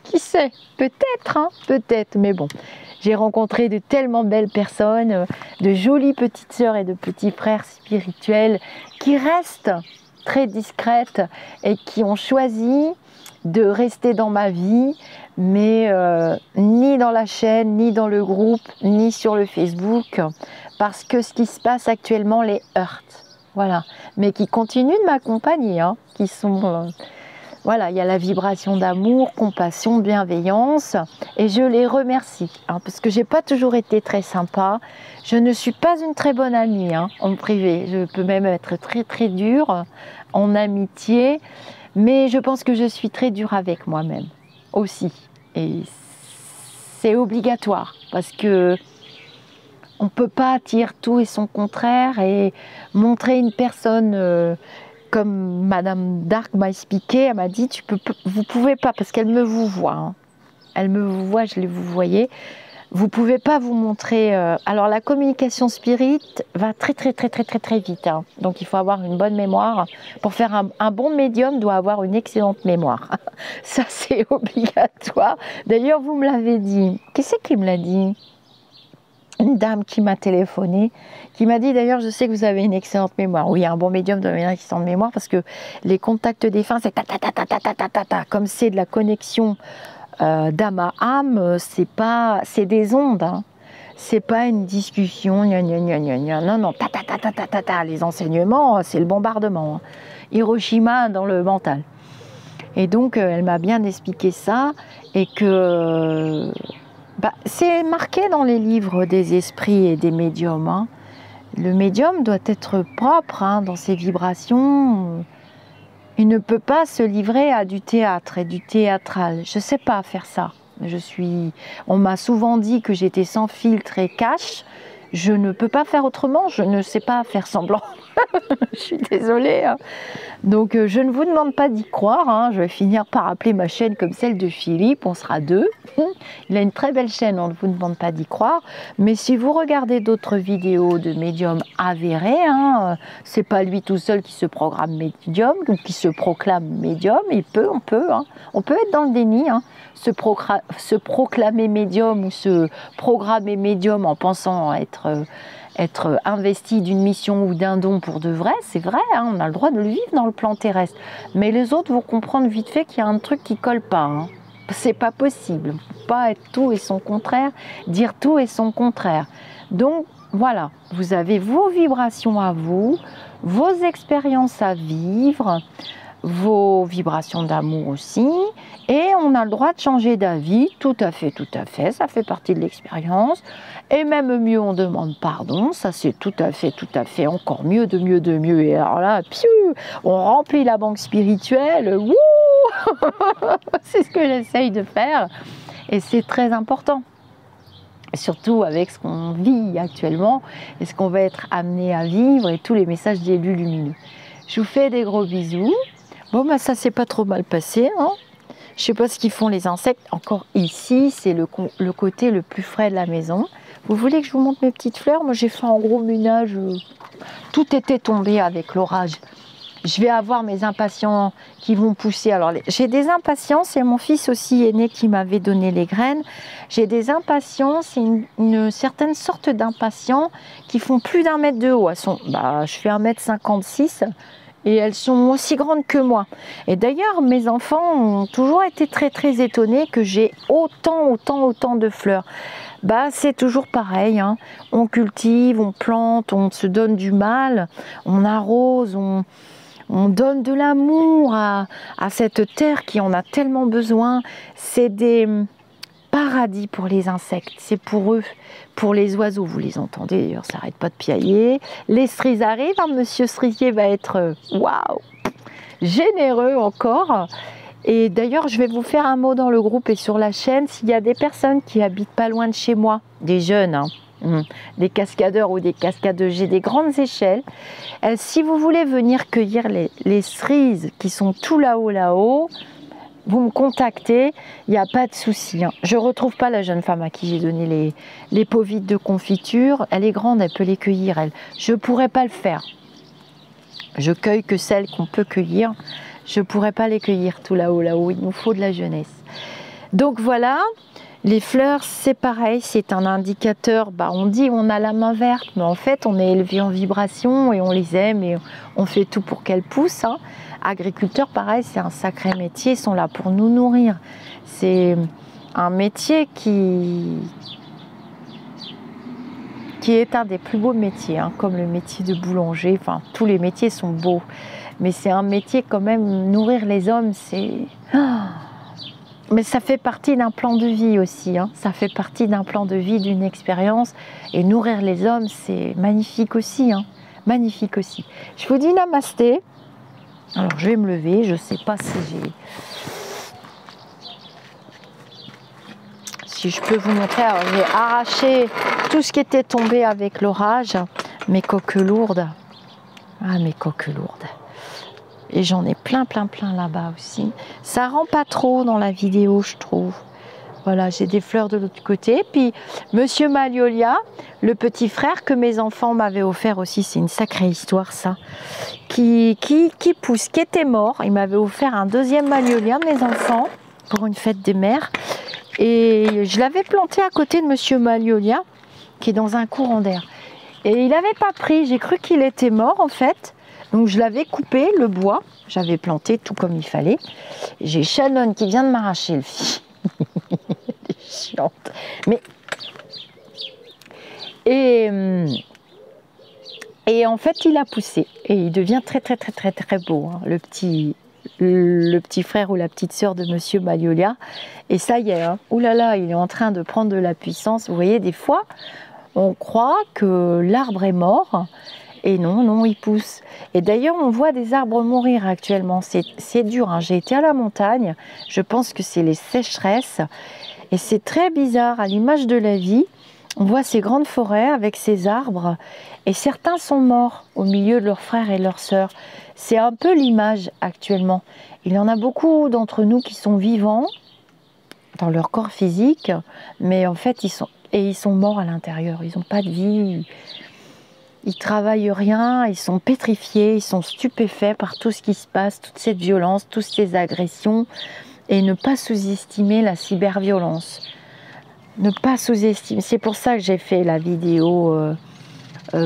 qui sait, peut-être, mais bon. J'ai rencontré de tellement belles personnes, de jolies petites sœurs et de petits frères spirituels qui restent très discrètes et qui ont choisi de rester dans ma vie, mais ni dans la chaîne, ni dans le groupe, ni sur le Facebook, parce que ce qui se passe actuellement les heurte. Voilà. Mais qui continuent de m'accompagner, qui sont... voilà, il y a la vibration d'amour, compassion, bienveillance, et je les remercie, parce que j'ai pas toujours été très sympa. Je ne suis pas une très bonne amie en privé. Je peux même être très dure en amitié. Mais je pense que je suis très dure avec moi-même aussi. Et c'est obligatoire parce que on ne peut pas dire tout et son contraire et montrer une personne comme Madame Dark m'a expliqué. Elle m'a dit, vous ne pouvez pas, parce qu'elle me vous voit. Elle me vous voit, je l'ai vous voyez. Vous ne pouvez pas vous montrer... Alors la communication spirit va très vite. Donc il faut avoir une bonne mémoire. Pour faire un bon médium, doit avoir une excellente mémoire. Ça c'est obligatoire. D'ailleurs vous me l'avez dit. Qui c'est qui me l'a dit? Une dame qui m'a téléphoné, qui m'a dit d'ailleurs, je sais que vous avez une excellente mémoire. Oui, un bon médium doit avoir une excellente mémoire parce que les contacts défunts, c'est ta. Comme c'est de la connexion d'âme à âme, c'est des ondes. C'est pas une discussion, non, ta. Les enseignements, c'est le bombardement. Hiroshima dans le mental. Et donc, elle m'a bien expliqué ça et que c'est marqué dans les livres des esprits et des médiums. Le médium doit être propre dans ses vibrations. Il ne peut pas se livrer à du théâtre et du théâtral. Je ne sais pas faire ça. On m'a souvent dit que j'étais sans filtre et cash, Je ne peux pas faire autrement, je ne sais pas faire semblant. Je suis désolée. Hein. Donc je ne vous demande pas d'y croire. Hein. Je vais finir par appeler ma chaîne comme celle de Philippe, on sera deux. Il a une très belle chaîne, on ne vous demande pas d'y croire. Mais si vous regardez d'autres vidéos de médiums avérés, hein, c'est pas lui tout seul qui se programme médium ou qui se proclame médium. On peut être dans le déni. Hein. Se proclamer médium ou se programmer médium en pensant être investi d'une mission ou d'un don pour de vrai, c'est vrai, hein, on a le droit de le vivre dans le plan terrestre. Mais les autres vont comprendre vite fait qu'il y a un truc qui colle pas. Hein. C'est pas possible. Pas être tout et son contraire, dire tout et son contraire. Donc voilà, vous avez vos vibrations à vous, vos expériences à vivre, vos vibrations d'amour aussi, et on a le droit de changer d'avis, tout à fait, ça fait partie de l'expérience, et même mieux, on demande pardon, ça c'est tout à fait, encore mieux, de mieux, et alors là, piou, on remplit la banque spirituelle, wouh c'est ce que j'essaye de faire, et c'est très important. Surtout avec ce qu'on vit actuellement, et ce qu'on va être amené à vivre, et tous les messages d'élus lumineux. Je vous fais des gros bisous. Bon, bah ça s'est pas trop mal passé. Hein. Je sais pas ce qu'ils font les insectes. Encore ici, c'est le côté le plus frais de la maison. Vous voulez que je vous montre mes petites fleurs? Moi, j'ai fait un gros ménage. Tout était tombé avec l'orage. Je vais avoir mes impatiens qui vont pousser. Alors, j'ai des impatients. C'est mon fils aussi aîné qui m'avait donné les graines. J'ai des impatients. C'est une certaine sorte d'impatients qui font plus d'1 mètre de haut. Elles sont, je fais 1,56 m. Et elles sont aussi grandes que moi. Et d'ailleurs, mes enfants ont toujours été très étonnés que j'ai autant de fleurs. C'est toujours pareil. Hein. On cultive, on plante, on se donne du mal, on arrose, on donne de l'amour à cette terre qui en a tellement besoin. C'est des paradis pour les insectes, c'est pour eux. Pour les oiseaux, vous les entendez, d'ailleurs, ça n'arrête pas de piailler. Les cerises arrivent, hein, monsieur cerisier va être, waouh, généreux encore. Et d'ailleurs, je vais vous faire un mot dans le groupe et sur la chaîne. S'il y a des personnes qui habitent pas loin de chez moi, des jeunes, hein, des cascadeurs ou des cascadeuses, j'ai des grandes échelles. Si vous voulez venir cueillir les cerises qui sont tout là-haut, vous me contactez, il n'y a pas de souci. Hein. Je ne retrouve pas la jeune femme à qui j'ai donné les pots vides de confiture. Elle est grande, elle peut les cueillir, elle. Je ne pourrais pas le faire. Je cueille que celles qu'on peut cueillir. Je ne pourrais pas les cueillir tout là-haut. Il nous faut de la jeunesse. Donc voilà, les fleurs, c'est pareil, c'est un indicateur. On dit on a la main verte, mais en fait, on est élevé en vibration et on les aime et on fait tout pour qu'elles poussent. Hein. Agriculteurs, pareil, c'est un sacré métier, ils sont là pour nous nourrir. C'est un métier qui est un des plus beaux métiers, hein, comme le métier de boulanger. Enfin, tous les métiers sont beaux, mais c'est un métier quand même, nourrir les hommes, c'est... Mais ça fait partie d'un plan de vie aussi, hein. Ça fait partie d'un plan de vie, d'une expérience, et nourrir les hommes, c'est magnifique aussi, hein. Magnifique aussi. Je vous dis namasté. Alors je vais me lever, je ne sais pas si je peux vous montrer. Alors j'ai arraché tout ce qui était tombé avec l'orage, mes coques lourdes. Ah, mes coques lourdes. Et j'en ai plein là-bas aussi. Ça rend pas trop dans la vidéo, je trouve. Voilà, j'ai des fleurs de l'autre côté. Puis Monsieur Magnolia, le petit frère que mes enfants m'avaient offert aussi, c'est une sacrée histoire ça, qui pousse, qui était mort. Il m'avait offert un deuxième Magnolia, mes enfants, pour une fête des mères. Et je l'avais planté à côté de Monsieur Magnolia, qui est dans un courant d'air. Et il n'avait pas pris, j'ai cru qu'il était mort en fait. Donc je l'avais coupé, le bois, j'avais planté tout comme il fallait. J'ai Shannon qui vient de m'arracher le fil. Elle est chiante. Mais... Et en fait, il a poussé. Et il devient très beau, hein, le petit frère ou la petite sœur de Monsieur Magnolia. Et ça y est, hein, oulala, il est en train de prendre de la puissance. Vous voyez, des fois, on croit que l'arbre est mort. Et non, il pousse. Et d'ailleurs, on voit des arbres mourir actuellement. C'est dur, hein. J'ai été à la montagne. Je pense que c'est les sécheresses. Et c'est très bizarre, à l'image de la vie. On voit ces grandes forêts avec ces arbres et certains sont morts au milieu de leurs frères et leurs sœurs. C'est un peu l'image actuellement. Il y en a beaucoup d'entre nous qui sont vivants dans leur corps physique, mais en fait ils sont morts à l'intérieur. Ils n'ont pas de vie, ils travaillent rien, ils sont pétrifiés, ils sont stupéfaits par tout ce qui se passe, toute cette violence, toutes ces agressions, et ne pas sous-estimer la cyberviolence. Ne pas sous-estimer. C'est pour ça que j'ai fait la vidéo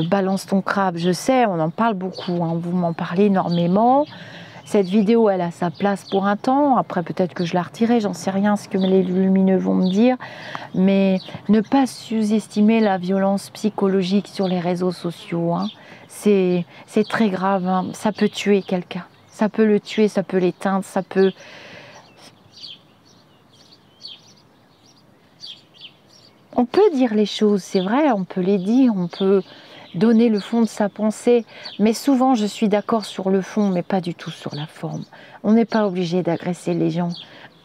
Balance ton crabe. Je sais, on en parle beaucoup, hein, vous m'en parlez énormément. Cette vidéo, elle a sa place pour un temps. Après, peut-être que je la retirerai, j'en sais rien ce que les lumineux vont me dire. Mais ne pas sous-estimer la violence psychologique sur les réseaux sociaux. Hein. C'est très grave. Hein. Ça peut tuer quelqu'un. Ça peut le tuer, ça peut l'éteindre, ça peut... On peut dire les choses, c'est vrai, on peut les dire, on peut donner le fond de sa pensée, mais souvent je suis d'accord sur le fond, mais pas du tout sur la forme. On n'est pas obligé d'agresser les gens,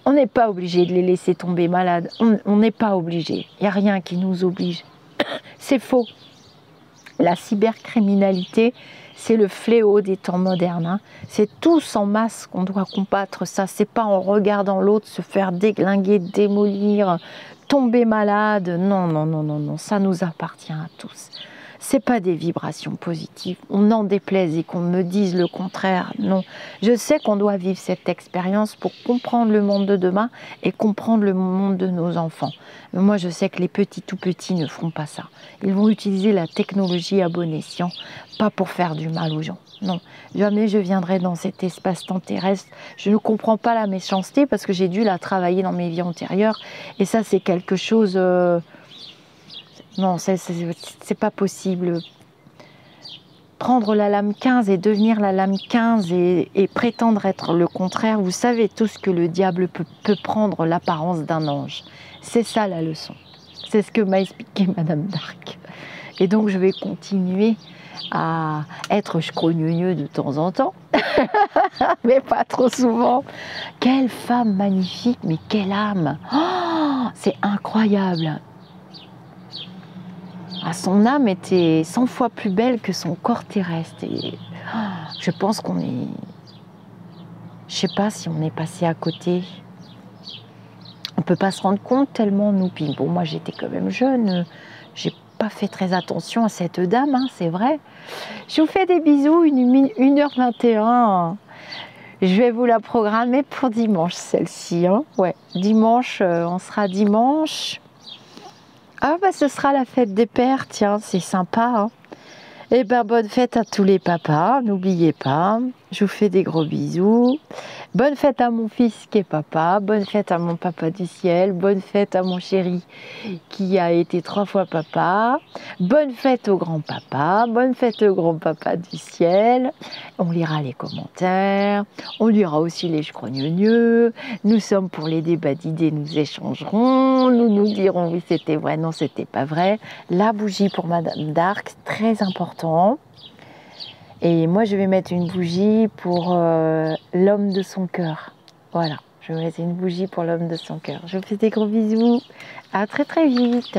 on n'est pas obligé de les laisser tomber malades, on n'est pas obligé, il n'y a rien qui nous oblige. C'est faux. La cybercriminalité, c'est le fléau des temps modernes. Hein. C'est tous en masse qu'on doit combattre ça. C'est pas en regardant l'autre se faire déglinguer, démolir, tomber malade. Non, non, non, non, non. Ça nous appartient à tous. C'est pas des vibrations positives. On n'en déplaise et qu'on me dise le contraire. Non. Je sais qu'on doit vivre cette expérience pour comprendre le monde de demain et comprendre le monde de nos enfants. Mais moi, je sais que les petits tout petits ne feront pas ça. Ils vont utiliser la technologie à bon escient, pas pour faire du mal aux gens. Non, jamais je viendrai dans cet espace-temps terrestre. Je ne comprends pas la méchanceté parce que j'ai dû la travailler dans mes vies antérieures. Et ça, c'est quelque chose... Non, c'est pas possible. Prendre la lame 15 et devenir la lame 15 et prétendre être le contraire, vous savez tous que le diable peut prendre l'apparence d'un ange. C'est ça la leçon. C'est ce que m'a expliqué Madame d'Arc. Et donc je vais continuer à être scrogneux de temps en temps, mais pas trop souvent. Quelle femme magnifique, mais quelle âme! Oh, c'est incroyable! Ah, son âme était 100 fois plus belle que son corps terrestre. Et je pense qu'on est... Je sais pas si on est passé à côté. On peut pas se rendre compte tellement nous. Puis bon, moi j'étais quand même jeune. J'ai pas fait très attention à cette dame, hein, c'est vrai. Je vous fais des bisous, 1h21. Je vais vous la programmer pour dimanche, celle-ci. Hein. Ouais, dimanche, on sera dimanche. Ah bah ce sera la fête des pères, tiens, c'est sympa. Hein. Et ben bonne fête à tous les papas, n'oubliez pas. Je vous fais des gros bisous. Bonne fête à mon fils qui est papa, bonne fête à mon papa du ciel, bonne fête à mon chéri qui a été 3 fois papa, bonne fête au grand-papa, bonne fête au grand-papa du ciel. On lira les commentaires, on lira aussi les scrogneux. Nous sommes pour les débats d'idées, nous échangerons, nous nous dirons oui c'était vrai, non c'était pas vrai. La bougie pour Madame d'Arc, très important. Et moi, je vais mettre une bougie pour l'homme de son cœur. Voilà, je vais mettre une bougie pour l'homme de son cœur. Je vous fais des gros bisous. À très très vite.